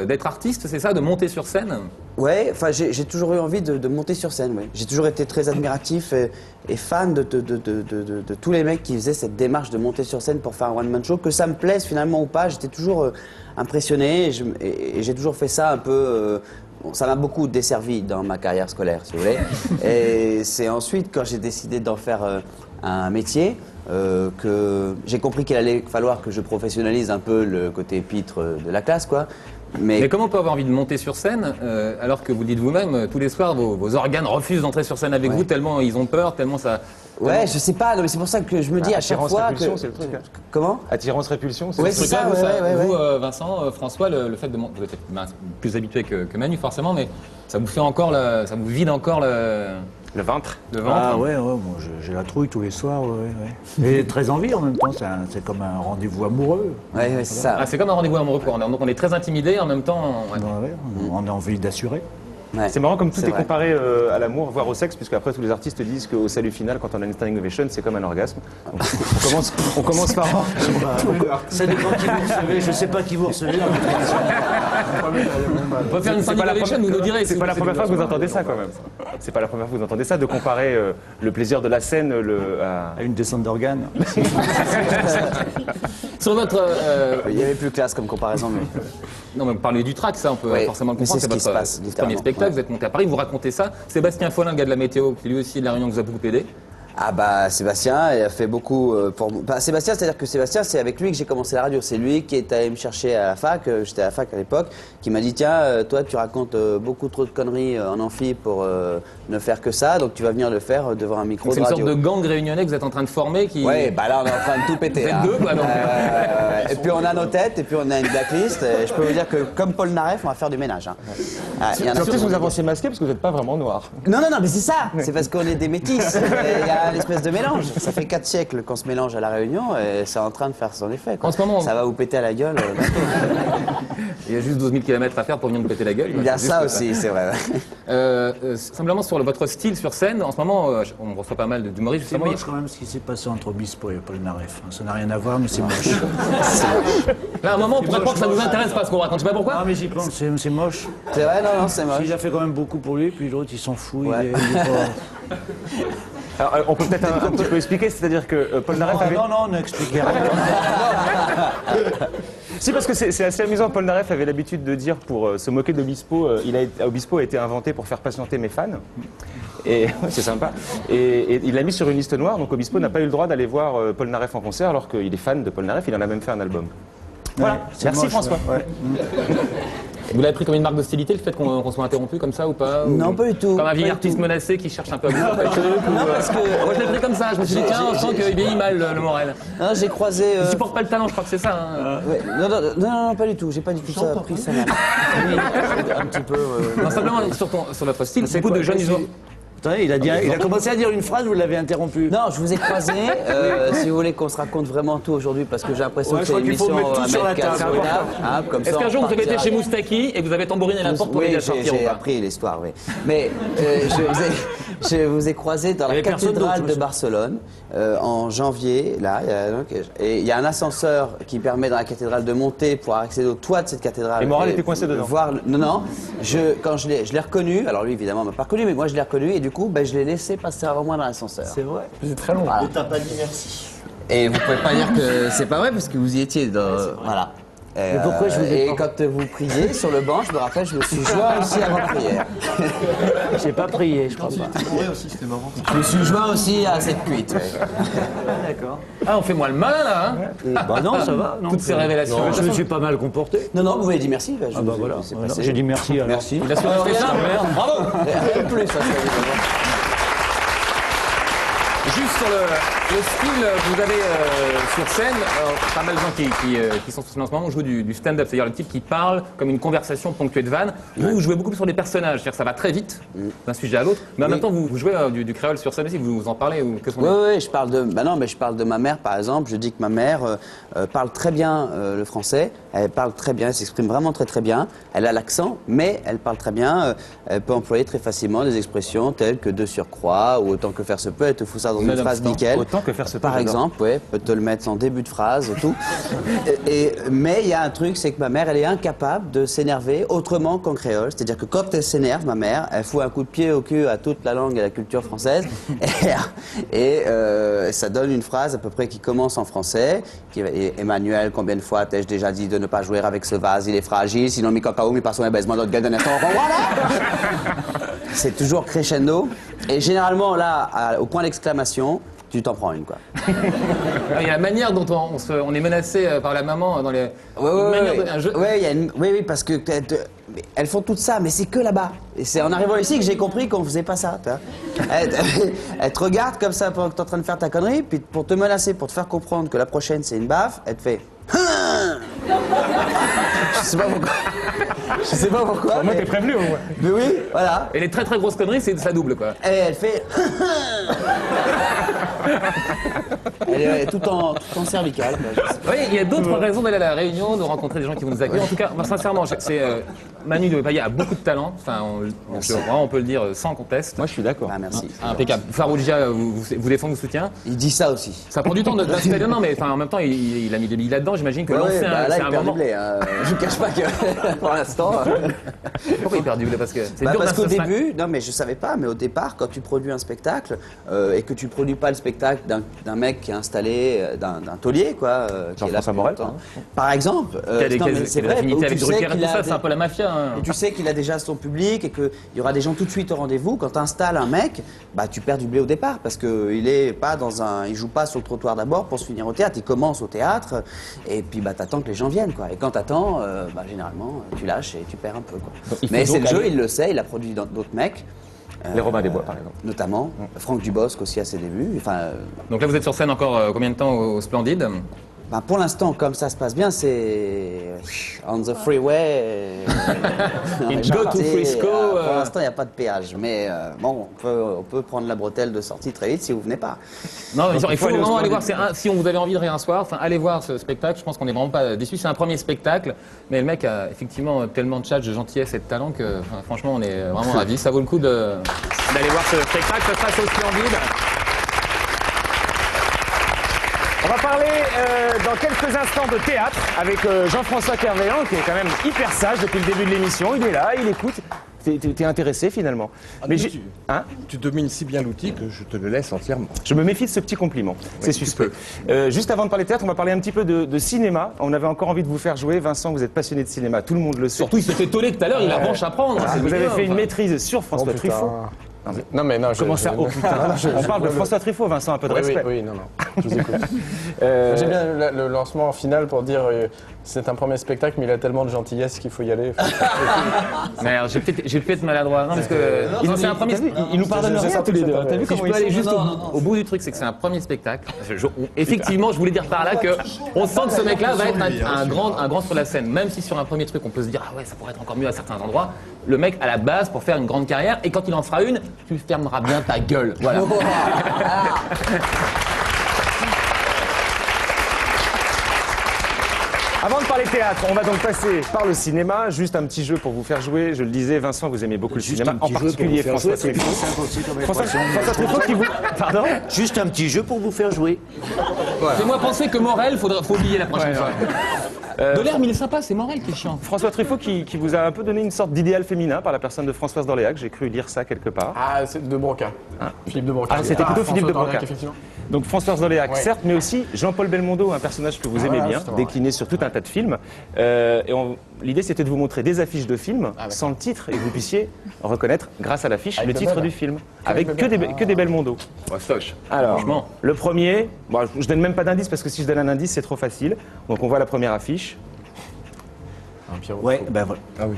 d'être artiste, c'est ça, de monter sur scène? Ouais, enfin j'ai toujours eu envie de monter sur scène, ouais. J'ai toujours été très admiratif et fan de tous les mecs qui faisaient cette démarche de monter sur scène pour faire un one-man show. Que ça me plaise finalement ou pas, j'étais toujours impressionné et j'ai toujours fait ça un peu... Bon, ça m'a beaucoup desservi dans ma carrière scolaire, si vous voulez. Et c'est ensuite, quand j'ai décidé d'en faire un métier, que j'ai compris qu'il allait falloir que je professionnalise un peu le côté pitre de la classe, quoi. Mais comment on peut avoir envie de monter sur scène alors que vous le dites vous-même, tous les soirs, vos organes refusent d'entrer sur scène avec vous tellement ils ont peur, tellement ça... Ouais, je sais pas, non, mais c'est pour ça que je me dis à chaque fois que... c'est le truc. Hein. Comment? Attirance-répulsion, c'est le truc. ça, Vous, Vincent, François, le fait de monter, vous êtes plus habitué que Manu forcément, mais ça vous fait encore, ça vous vide encore le ventre. Ah ouais, moi j'ai la trouille tous les soirs, ouais. Et très envie en même temps, c'est comme un rendez-vous amoureux. Ouais, c'est ça. Ah, c'est comme un rendez-vous amoureux, quoi. Donc on est très intimidé en même temps. On a envie d'assurer. Ouais. C'est marrant comme tout C'est est vrai. comparé à l'amour, voire au sexe, puisque après tous les artistes disent qu'au salut final, quand on a une standing ovation, c'est comme un orgasme. Donc, on commence par... Ça dépend qui vous recevez, je sais pas qui vous recevez. On peut faire une standing ovation, vous nous direz. C'est pas la première fois que vous entendez ça, quand même. C'est pas la première fois que vous entendez ça, de comparer le plaisir de la scène à une descente d'organes. Sur votre... Il y avait plus classe comme comparaison, mais... Non, mais vous parlez du track, ça, on peut Oui, forcément le mais comprendre. c'est ce qui se votre passe, premier littéralement. spectacle, Ouais. vous êtes monté à Paris, vous racontez ça. Sébastien Follin, le gars de la météo, qui lui aussi est de la Réunion, vous a beaucoup aidé. Ah bah Sébastien, il a fait beaucoup pour moi. Bah, Sébastien, c'est-à-dire que Sébastien, c'est avec lui que j'ai commencé la radio. C'est lui qui est allé me chercher à la fac, j'étais à la fac à l'époque, qui m'a dit tiens, toi tu racontes beaucoup trop de conneries en amphi pour ne faire que ça, donc tu vas venir le faire devant un micro C'est de une radio. sorte de gang réunionnais que vous êtes en train de former qui... Ouais, bah là on est en train de tout péter. Vous êtes là. deux, quoi, donc. Et puis on a nos têtes, et puis on a une blacklist. Et je peux vous dire que comme Paul Naref, on va faire du ménage. Hein. Ah, il y en a En plus, qui- vous avancez masqué parce que vous n'êtes pas vraiment noir. Non, mais c'est ça. C'est parce qu'on est des métis. Et il y a une espèce de mélange. Ça fait 4 siècles qu'on se mélange à La Réunion et c'est en train de faire son effet. Quoi. En ce moment, ça va vous péter à la gueule. Il y a juste 12 000 km à faire pour venir me péter la gueule. Il y a C'est ça juste aussi, c'est vrai. Simplement sur votre style sur scène, en ce moment, on reçoit pas mal d'humoristes. C'est justement. moche quand même ce qui s'est passé entre Obispo et Paul Naref. Ça n'a rien à voir, mais c'est moche. Là, à un moment, on pourrait C'est croire que ça moche, nous intéresse pas ce qu'on raconte. Je sais pas pourquoi. Non, mais j'y pense, c'est moche. C'est vrai, non, c'est moche. Il a fait quand même beaucoup pour lui, puis l'autre, il s'en fout. Ouais. Il est pas... Alors, on peut peut-être un petit peu expliquer, c'est-à-dire que Paul Naref avait... Non, n'expliquez rien. Si, parce que c'est assez amusant. Paul Naref avait l'habitude de dire, pour se moquer d'Obispo, Obispo a été inventé pour faire patienter mes fans. Et c'est sympa. Et il l'a mis sur une liste noire, donc Obispo n'a pas eu le droit d'aller voir Paul Naref en concert, alors qu'il est fan de Paul Naref, il en a même fait un album. Voilà, c'est merci moche, François. ouais. Vous l'avez pris comme une marque d'hostilité, le fait qu'on soit interrompu comme ça ou pas Non, pas du tout. Comme un vieil Pas du artiste tout. menacé qui cherche un peu à bouffer le truc, Non, ou, parce que- Moi, je l'ai pris comme ça. Je me suis dit, tiens, je sens qu'il vieillit mal le Morel. Non, j'ai croisé. Il supporte pas le talent, je crois que c'est ça. Hein. Ouais. Non, pas du tout. J'ai pas du tout ça pris ça mal. Oui, un petit peu. Non, simplement sur notre style, beaucoup de jeunes humoristes. Attendez, il a commencé à dire une phrase, vous l'avez interrompu. Non, je vous ai croisé. Si vous voulez qu'on se raconte vraiment tout aujourd'hui, parce que j'ai l'impression Ouais, que je c'est crois une qu'il faut émission mettre tout sur la américaine, table. hein, comme ça, Est-ce qu'un on jour vous avez été partira. chez Moustaki et vous avez tambouriné la porte pour Oui, l'aider à sortir ou j'ai pas appris l'histoire, oui. Mais je vous ai croisé dans la avait personne cathédrale d'autre, de Barcelone en janvier, là, et il y a un ascenseur qui permet dans la cathédrale de monter pour accéder au toit de cette cathédrale. Et Morel était coincé dedans. Voir, non, quand je l'ai reconnu, alors lui évidemment m'a pas reconnu, mais moi je l'ai reconnu et du coup je l'ai laissé passer avant moi dans l'ascenseur. C'est vrai. C'est très long. Voilà. Et t'as pas dit merci. Et vous pouvez pas dire que c'est pas vrai parce que vous y étiez dans. Voilà. Mais pourquoi je vous ai Et pas- quand vous priez sur le banc, je me rappelle, je me suis joint aussi avant la prière. J'ai pas prié, je crois pas. bourré aussi, c'était marrant. Je me suis joint aussi à cette cuite. ouais. D'accord. Ah, on fait moins le malin là. Hein. Bah non, ça va. Non, Toutes ces révélations. Non, je me suis pas mal comporté. Non, vous m'avez dit merci. Ah bah voilà. J'ai dit merci alors. Merci. Il a souri en ça. Bravo. Rien de plus, ça serait Juste sur le style, vous avez sur scène pas mal de gens qui sont sur scène en ce moment, on joue du stand-up, c'est-à-dire le type qui parle comme une conversation ponctuée de vannes. Vous jouez beaucoup sur des personnages, c'est-à-dire que ça va très vite d'un sujet à l'autre, mais en même temps vous jouez du créole sur scène aussi, vous en parlez ou qu'est-ce qu'on dit? Oui, je parle de. Bah non, mais je parle de ma mère, par exemple. Je dis que ma mère parle très bien le français. Elle parle très bien, elle s'exprime vraiment très très bien. Elle a l'accent, mais elle parle très bien. Elle peut employer très facilement des expressions telles que de surcroît ou autant que faire se peut. Elle te fout ça dans une phrase nickel. Autant que faire se peut, Par j'adore. exemple, ouais, peut te le mettre en début de phrase et tout. Mais il y a un truc, c'est que ma mère, elle est incapable de s'énerver autrement qu'en créole. C'est-à-dire que quand elle s'énerve, ma mère, elle fout un coup de pied au cul à toute la langue et la culture française. Et ça donne une phrase à peu près qui commence en français. Emmanuel, combien de fois t'ai-je déjà dit de ne pas jouer avec ce vase, il est fragile, sinon mi cacao, mi passe un baisement d'autre gueule d'un instant. Voilà. C'est toujours crescendo. Et généralement, là, au point d'exclamation, tu t'en prends une, quoi. Il y a la manière dont on est menacé par la maman dans les... Oui, parce que elles font tout ça, mais c'est que là-bas. Et c'est en arrivant ici que j'ai compris qu'on faisait pas ça. Tu vois. Elle te regarde comme ça pendant que t'es en train de faire ta connerie, puis pour te menacer, pour te faire comprendre que la prochaine c'est une baffe, elle te fait... Je sais pas pourquoi. Je sais pas pourquoi. Moi, t'es prévenu au moins. Mais oui, voilà. Et les très très grosses conneries, c'est ça double quoi. Et elle fait. Elle est tout en cervical. Oui, il y a d'autres raisons d'aller à la Réunion, de rencontrer des gens qui vont nous accueillir. En tout cas, sincèrement, Manu de Paya a beaucoup de talent. Enfin, on peut le dire sans conteste. Moi, je suis d'accord. Ah, merci. Impeccable. Farouja vous défend, vous soutient. Il dit ça aussi. Ça prend du temps d'installer. Non, mais en même temps, il a mis des billes là-dedans. J'imagine que lancer là, c'est il un perd moment. du blé. Je ne cache pas que pour l'instant. Pourquoi il perd du blé? Parce que c'est dur parce qu'au d'installer. début, non mais je savais pas, mais au départ, quand tu produis un spectacle et que tu produis pas le spectacle d'un mec qui est installé, d'un taulier, quoi, qui est là Jean-François Morel, par exemple. C'est vrai, avec Drucker et tout ça, c'est un peu la mafia. Et tu sais qu'il a déjà son public et qu'il y aura des gens tout de suite au rendez-vous. Quand tu installes un mec, bah tu perds du blé au départ parce qu'il est pas il joue pas sur le trottoir d'abord pour se finir au théâtre. Il commence au théâtre et puis bah t'attends que les gens viennent, quoi. Et quand t'attends, généralement tu lâches et tu perds un peu, quoi. Mais c'est le jeu, il le sait, il a produit d'autres mecs. Les Robins des Bois, par exemple. Notamment. Franck Dubosc aussi à ses débuts. Donc là, vous êtes sur scène encore combien de temps au Splendide? Pour l'instant, comme ça se passe bien, c'est on the freeway. Go to Frisco. Pour l'instant, il n'y a pas de péage. Mais bon, on peut prendre la bretelle de sortie très vite si vous venez pas. Non, il faut vraiment aller voir. Si on vous avez envie de rien un soir, allez voir ce spectacle. Je pense qu'on n'est vraiment pas déçus. C'est un premier spectacle, mais le mec a effectivement tellement de charge, de gentillesse et de talent que franchement, on est vraiment ravis. Ça vaut le coup d'aller voir ce spectacle. Ça sera au Splendide. On va parler dans quelques instants de théâtre avec Jean-François Kervéan, qui est quand même hyper sage depuis le début de l'émission. Il est là, il écoute. T'es intéressé finalement. Mais tu domines si bien l'outil que je te le laisse entièrement. Je me méfie de ce petit compliment. C'est suspect. Juste avant de parler de théâtre, on va parler un petit peu de cinéma. On avait encore envie de vous faire jouer. Vincent, vous êtes passionné de cinéma, tout le monde le sait. Surtout, il s'est fait toller tout à l'heure, il a revanche à prendre. Vous avez fait une maîtrise sur François Truffaut. Non, mais non, comment ça? Oh putain, on parle de François Truffaut, Vincent, un peu de respect. Oui, non, je vous écoute. J'aime bien le lancement final pour dire c'est un premier spectacle, mais il a tellement de gentillesse qu'il faut y aller. Merde, j'ai peut-être maladroit. Non, parce que c'est un premier. Il nous pardonne rien tous les deux. T'as vu Si je peux aller juste au bout du truc, c'est que c'est un premier spectacle. Effectivement, je voulais dire par là que on sent que ce mec-là va être un grand sur la scène. Même si sur un premier truc, on peut se dire ah ouais, ça pourrait être encore mieux à certains endroits. Le mec à la base pour faire une grande carrière, et quand il en fera une, tu fermeras bien ta gueule. Voilà. Avant de parler théâtre, on va donc passer par le cinéma. Juste un petit jeu pour vous faire jouer. Je le disais, Vincent, vous aimez beaucoup le cinéma, en particulier François Truffaut. François Truffaut qui vous... Pardon ? Juste un petit jeu pour vous faire jouer. Fais-moi penser que Morel, faut oublier la prochaine fois. Delerme, il est sympa, c'est Morel qui est chiant. François Truffaut qui vous a un peu donné une sorte d'idéal féminin par la personne de Françoise d'Orléac. J'ai cru lire ça quelque part. Ah, c'est de Broca. Philippe de Broca. Ah, c'était plutôt Philippe de Broca. Effectivement. Donc Françoise d'Orléac, certes, mais aussi Jean-Paul Belmondo, un personnage que vous aimez bien, décliné sur tout un tas de films. L'idée, c'était de vous montrer des affiches de films sans le titre et que vous puissiez reconnaître, grâce à l'affiche, le titre du film. Avec que des Belmondo. Alors, franchement. le premier, je donne même pas d'indice parce que si je donne un indice, c'est trop facile. Donc on voit la première affiche. Ouais, ben voilà. Ah oui.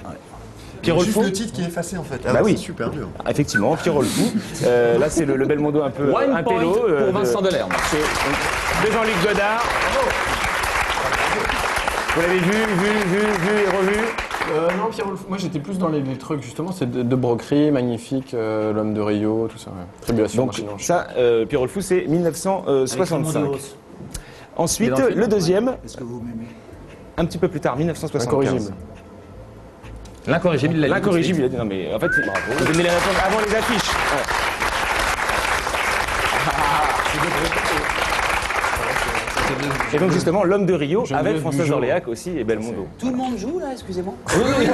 Pierrot le juste Fou. le titre qui est effacé en fait. Bah oui. C'est super dur. Effectivement, Pierrot le Fou. Là, c'est le Belmondo un peu One un point télo. pour Vincent Delerme. De Jean-Luc Godard. Vous l'avez vu et revu. Non, Pierrot le Fou. Moi, j'étais plus dans les trucs, justement, c'est de Broquerie, Magnifique, L'Homme de Rio, tout ça. Ouais. Tribulation. Donc, ça, Pierrot le Fou, c'est 1965. Ensuite, le deuxième. Est-ce que vous m'aimez? Un petit peu plus tard, 1975. L'incorrigible, il l'a dit. L'incorrigible, il a dit. Non, mais en fait, vous donnez les réponses avant les affiches. Et donc justement, L'Homme de Rio avec Françoise d'Orléac aussi et Belmondo. Tout le monde joue là, excusez-moi. Oui,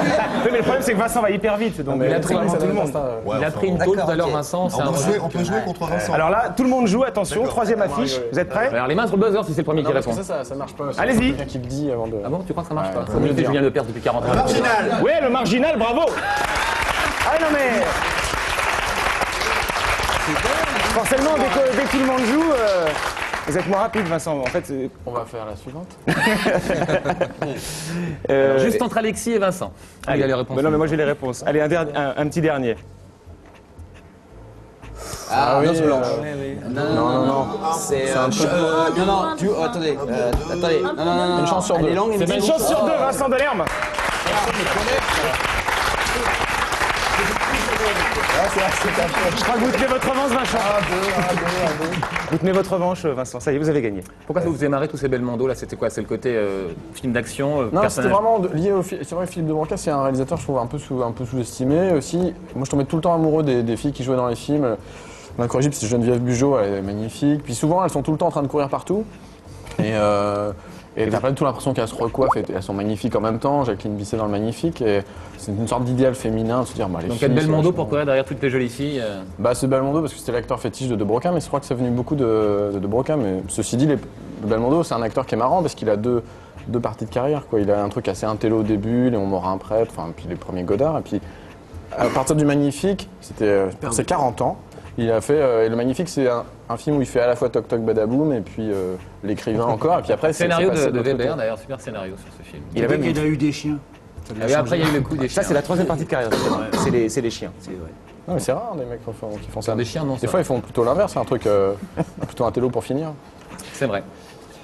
mais le problème c'est que Vincent va hyper vite, donc il a pris tout le monde. Il a pris une tôle tout à l'heure, Vincent. On peut jouer contre Vincent. Alors là, tout le monde joue, attention, troisième affiche, vous êtes prêts? Alors les mains sur le buzzer si c'est le premier qui répond. Ça marche pas. Allez-y. Quelqu'un qui le dit avant de... Ah bon, tu crois que ça marche pas? Ça me Julien Lepers depuis 40 ans. Le marginal. Ouais, le marginal, bravo. Ah non mais... Forcément, dès que tout le monde joue... Vous êtes moins rapide, Vincent. En fait, on va faire la suivante. Juste entre Alexis et Vincent. Allez, les réponses. Non, mais moi j'ai les réponses. Allez, un petit dernier. Ah oui, Noce blanche. Non. C'est un peu- attendez. Non. Une chance sur deux. Elle est longue, C'est une chance sur deux, Vincent Delerme. Je crois que vous tenez votre revanche, Vincent. Vous tenez votre revanche, Vincent. Ça y est, vous avez gagné. Pourquoi ça vous faisait marrer tous ces Belmondo là? C'était quoi? C'est le côté film d'action, Non, c'était personnage. vraiment lié au film. C'est vrai que Philippe de Broca, c'est un réalisateur, je trouve, un peu sous-estimé aussi. Moi, je tombais tout le temps amoureux des filles qui jouaient dans les films. L'incorrigible, c'est Geneviève Bujold, elle est magnifique. Puis souvent, elles sont tout le temps en train de courir partout. Et t'as pas du tout l'impression qu'elles se recoiffent et elles sont magnifiques en même temps. Jacqueline Bisset dans le Magnifique. Et c'est une sorte d'idéal féminin de se dire, bah, les Donc filles, être Belmondo c'est pour courir derrière toutes les jolies filles. Bah, c'est Belmondo parce que c'était l'acteur fétiche de Broca, mais je crois que c'est venu beaucoup de Broca. Mais ceci dit, Belmondo, c'est un acteur qui est marrant parce qu'il a deux parties de carrière, quoi. Il a un truc assez intello au début, Léon Morin prêtre, enfin, puis les premiers Godard. Et puis, à partir du Magnifique, c'était pour ses 40 ans. Il a fait, et le Magnifique, c'est un film où il fait à la fois Toc Toc Badaboum et puis l'écrivain encore. Et puis après, Scénario c'est de Weber d'ailleurs, super scénario sur ce film. Il a eu des chiens. Et après, il y a eu le coup des chiens. Ça, c'est la troisième partie de carrière. C'est les chiens. Non, mais c'est rare des mecs qui font ça. Des chiens, non. Des fois, ils font plutôt l'inverse, c'est un truc plutôt un télo pour finir. C'est vrai.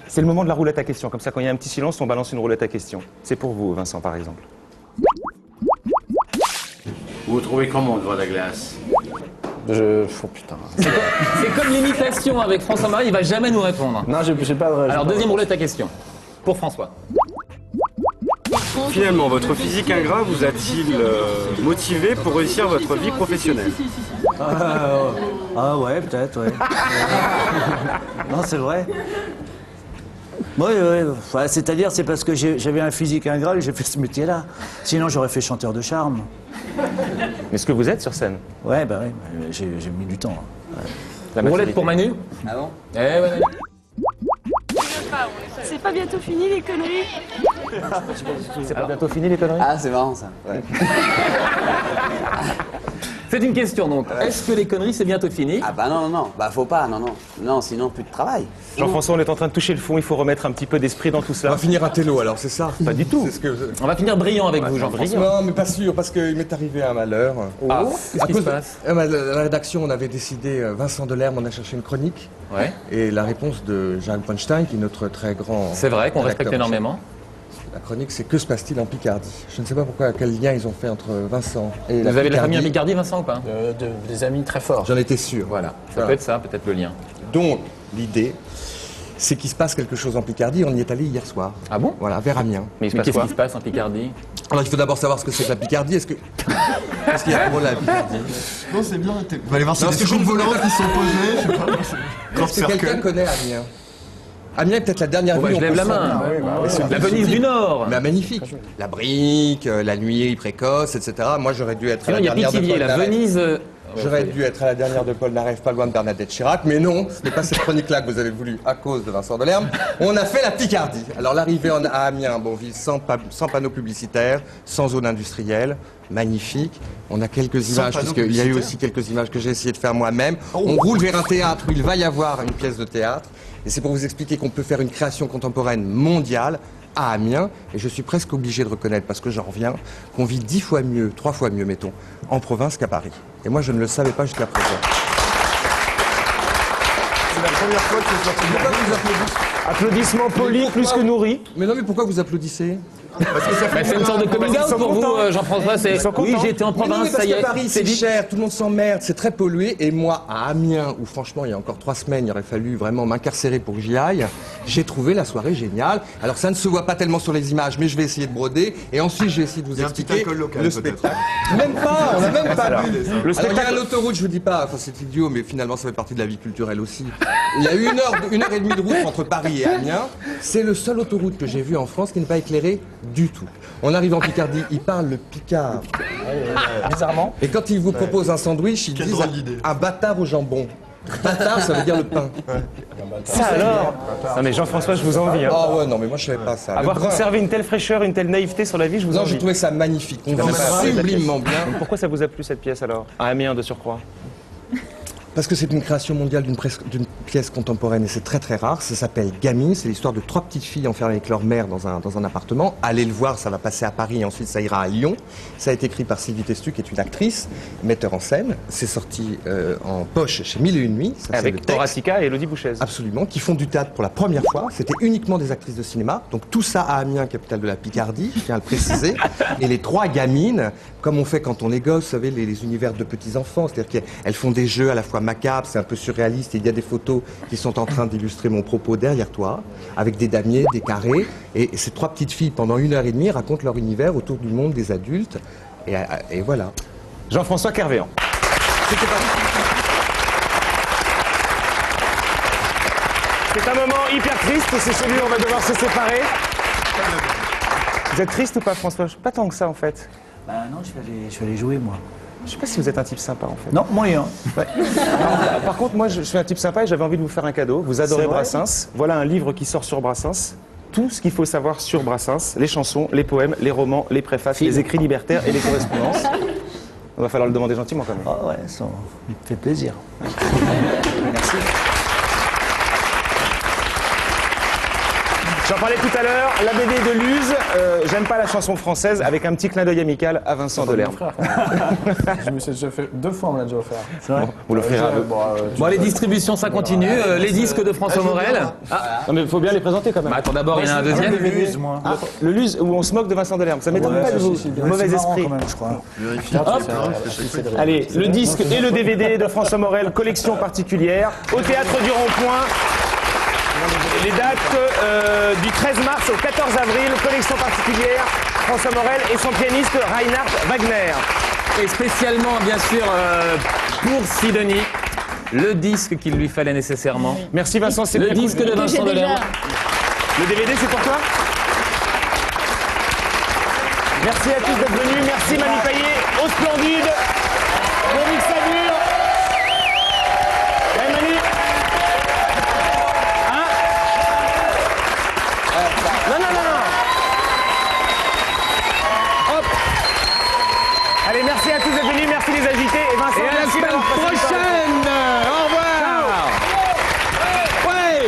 C'est le moment de la roulette à questions. Comme ça, quand il y a un petit silence, on balance une roulette à questions. C'est pour vous, Vincent, par exemple. Vous vous trouvez comment, le droit de la glace? Oh putain. C'est comme l'imitation avec François-Marie, il va jamais nous répondre. Non, j'ai pas de. Alors, deuxième roulette à question. Pour François. Finalement, votre physique ingrat vous a-t-il motivé pour réussir votre vie professionnelle? Ah ouais, peut-être, ouais. Non, c'est vrai. Oui, enfin, c'est-à-dire, c'est parce que j'avais un physique ingrat et j'ai fait ce métier-là. Sinon, j'aurais fait chanteur de charme. Mais ce que vous êtes sur scène? Ouais, bah oui, j'ai mis du temps. La roulette pour Manu. Ah bon? Eh ouais. C'est pas bientôt fini les conneries? C'est pas bientôt fini les conneries? Ah, c'est marrant ça. Ouais. C'est une question donc. Est-ce que les conneries c'est bientôt fini? Ah bah non. Bah faut pas, non, sinon plus de travail. Jean-François, on est en train de toucher le fond, il faut remettre un petit peu d'esprit dans tout On cela. va finir un télo alors, c'est ça? Pas du tout. C'est ce que On va finir brillant avec vous, Jean-François. Non, mais pas sûr, parce qu'il m'est arrivé un malheur. Ah, qu'est-ce qui se passe? La rédaction, on avait décidé, Vincent Delerme, on a cherché une chronique. Ouais. Et la réponse de Jean Weinstein, qui est notre très grand... C'est vrai qu'on respecte rédacteur en chef. énormément. La chronique, c'est que se passe-t-il en Picardie? Je ne sais pas pourquoi, quel lien ils ont fait entre Vincent et Vous avez de la famille en Picardie, Vincent, ou pas? Des amis très forts. J'en étais sûr. Voilà. Ça peut être ça, peut-être le lien. Donc, l'idée, c'est qu'il se passe quelque chose en Picardie. On y est allé hier soir. Ah bon? Voilà, vers Amiens. Mais qu'est-ce qui se passe en Picardie? Alors, il faut d'abord savoir ce que c'est que la Picardie. Est-ce que... Qu'est-ce qu'il y a pour la Picardie? Non, c'est bien. Vous allez voir, c'est des troupes volantes qui sont posées. Je sais pas. Est-ce que quelqu'un connaît Amiens? Amiens est peut-être la dernière ville. Je lève la main. La Venise du Nord. Mais magnifique. La brique, la nuit précoce, etc. Moi, j'aurais dû être à Sinon, la il y a dernière de Pithiviers, Paul la Naref. Venise. J'aurais dû être à la dernière de Paul Naref, pas loin de Bernadette Chirac, mais non, ce n'est pas cette chronique-là que vous avez voulu à cause de Vincent Delerme. On a fait la Picardie. Alors l'arrivée à Amiens, bon, ville sans panneaux publicitaires, sans zone industrielle, magnifique. On a quelques images, parce qu'il y a eu aussi quelques images que j'ai essayé de faire moi-même. On roule vers un théâtre où il va y avoir une pièce de théâtre. Et c'est pour vous expliquer qu'on peut faire une création contemporaine mondiale à Amiens. Et je suis presque obligé de reconnaître, parce que j'en reviens, qu'on vit 10 fois mieux, 3 fois mieux, mettons, en province qu'à Paris. Et moi, je ne le savais pas jusqu'à présent. C'est la première fois que c'est sorti. Pourquoi vous applaudissez? Applaudissements polis plus que nourris. Mais non, mais pourquoi vous applaudissez? Parce que ça fait C'est une sorte de coming out pour vous, Jean-François. C'est oui, j'étais en province, parce ça y que est. Paris, c'est cher, tout le monde s'emmerde, c'est très pollué. Et moi, à Amiens, où franchement, il y a encore 3 semaines, il aurait fallu vraiment m'incarcérer pour que j'y aille, j'ai trouvé la soirée géniale. Alors, ça ne se voit pas tellement sur les images, mais je vais essayer de broder. Et ensuite, je vais essayer de vous expliquer le spectacle. Même pas, on n'a même pas vu. Le Alors, il y a spectacle. l'autoroute, je vous dis pas, enfin, c'est idiot, mais finalement, ça fait partie de la vie culturelle aussi. Il y a 1h30 de route entre Paris et Amiens. C'est le seul autoroute que j'ai vu en France qui n'est pas éclairé du tout. On arrive en Picardie, ils parlent le picard. Bizarrement. Et quand ils vous proposent un sandwich, ils disent un bâtard au jambon. Bâtard, ça veut dire le pain. Ça alors? Non mais Jean-François, je vous envie. Hein. Ah ouais, non mais moi je savais pas ça. Avoir Le brun. conservé une telle fraîcheur, une telle naïveté sur la vie, je vous Non, envie. j'ai trouvé ça magnifique. On Vous vit avez pas apprécié cette sublimement pièce. bien. Donc pourquoi ça vous a plu cette pièce alors? À Amiens de surcroît. Parce que c'est une création mondiale d'une pièce contemporaine et c'est très très rare. Ça s'appelle Gamine, c'est l'histoire de 3 petites filles enfermées avec leur mère dans un appartement. Allez le voir, ça va passer à Paris et ensuite ça ira à Lyon. Ça a été écrit par Sylvie Testu, qui est une actrice, metteur en scène. C'est sorti en poche chez Mille et Une Nuits. Ça, avec Horatica et Elodie Bouchez. Absolument, qui font du théâtre pour la première fois. C'était uniquement des actrices de cinéma. Donc tout ça à Amiens, capitale de la Picardie, je tiens à le préciser. Et les 3 gamines, comme on fait quand on est gosse, vous savez, les univers de petits enfants, c'est-à-dire qu'elles font des jeux à la fois macabres, c'est un peu surréaliste, et il y a des photos qui sont en train d'illustrer mon propos derrière toi, avec des damiers, des carrés, et ces 3 petites filles, pendant 1h30, racontent leur univers autour du monde des adultes, et voilà. Jean-François Kervéan. C'est un moment hyper triste, c'est celui où on va devoir se séparer. Vous êtes triste ou pas, François? Pas tant que ça, en fait. Bah non, je vais aller jouer, moi. Je sais pas si vous êtes un type sympa, en fait. Non, moyen. Ouais. Alors, par contre, moi, je suis un type sympa et j'avais envie de vous faire un cadeau. Vous adorez Brassens. Voilà un livre qui sort sur Brassens. Tout ce qu'il faut savoir sur Brassens, les chansons, les poèmes, les romans, les préfaces, les écrits libertaires et les correspondances. Il va falloir le demander gentiment, quand même. Ah ouais, ça me fait plaisir. Merci. J'en parlais tout à l'heure, la BD de Luz, j'aime pas la chanson française, avec un petit clin d'œil amical à Vincent Delerme. Je me suis déjà fait 2 fois, on me l'a déjà offert. C'est vrai. Bon, vous l'offrirez à eux. Bon, les distributions, ça continue. Les disques de François Morel. Ah, non, mais il faut bien les présenter quand même. Bah, attends, d'abord, il y en a un deuxième. Le Luz, moi. Le Luz où on se moque de Vincent Delerme, ça m'étonne pas de vous. Mauvais esprit. Quand même, je crois. Hop. Allez, le disque et le DVD de François Morel, collection particulière, au Théâtre du Rond-Point. Les dates du 13 mars au 14 avril, collection particulière, François Morel et son pianiste Reinhard Wagner. Et spécialement, bien sûr, pour Sidonie, le disque qu'il lui fallait nécessairement. Merci Vincent, c'est le disque de Vincent Delerme. Le DVD, c'est pour toi? Merci à tous d'être venus, merci Manu Payet, au Splendide, Maurice Savure. Ouais, Manu. Hein? Non. Hop. Allez, merci à tous d'être venus, merci les agités. Et Vincent, Et à la merci semaine d'avoir passé le temps. prochaine. Au revoir. Ouais.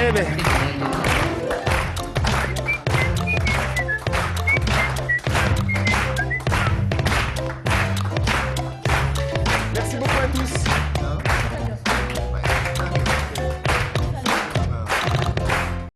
Eh ben.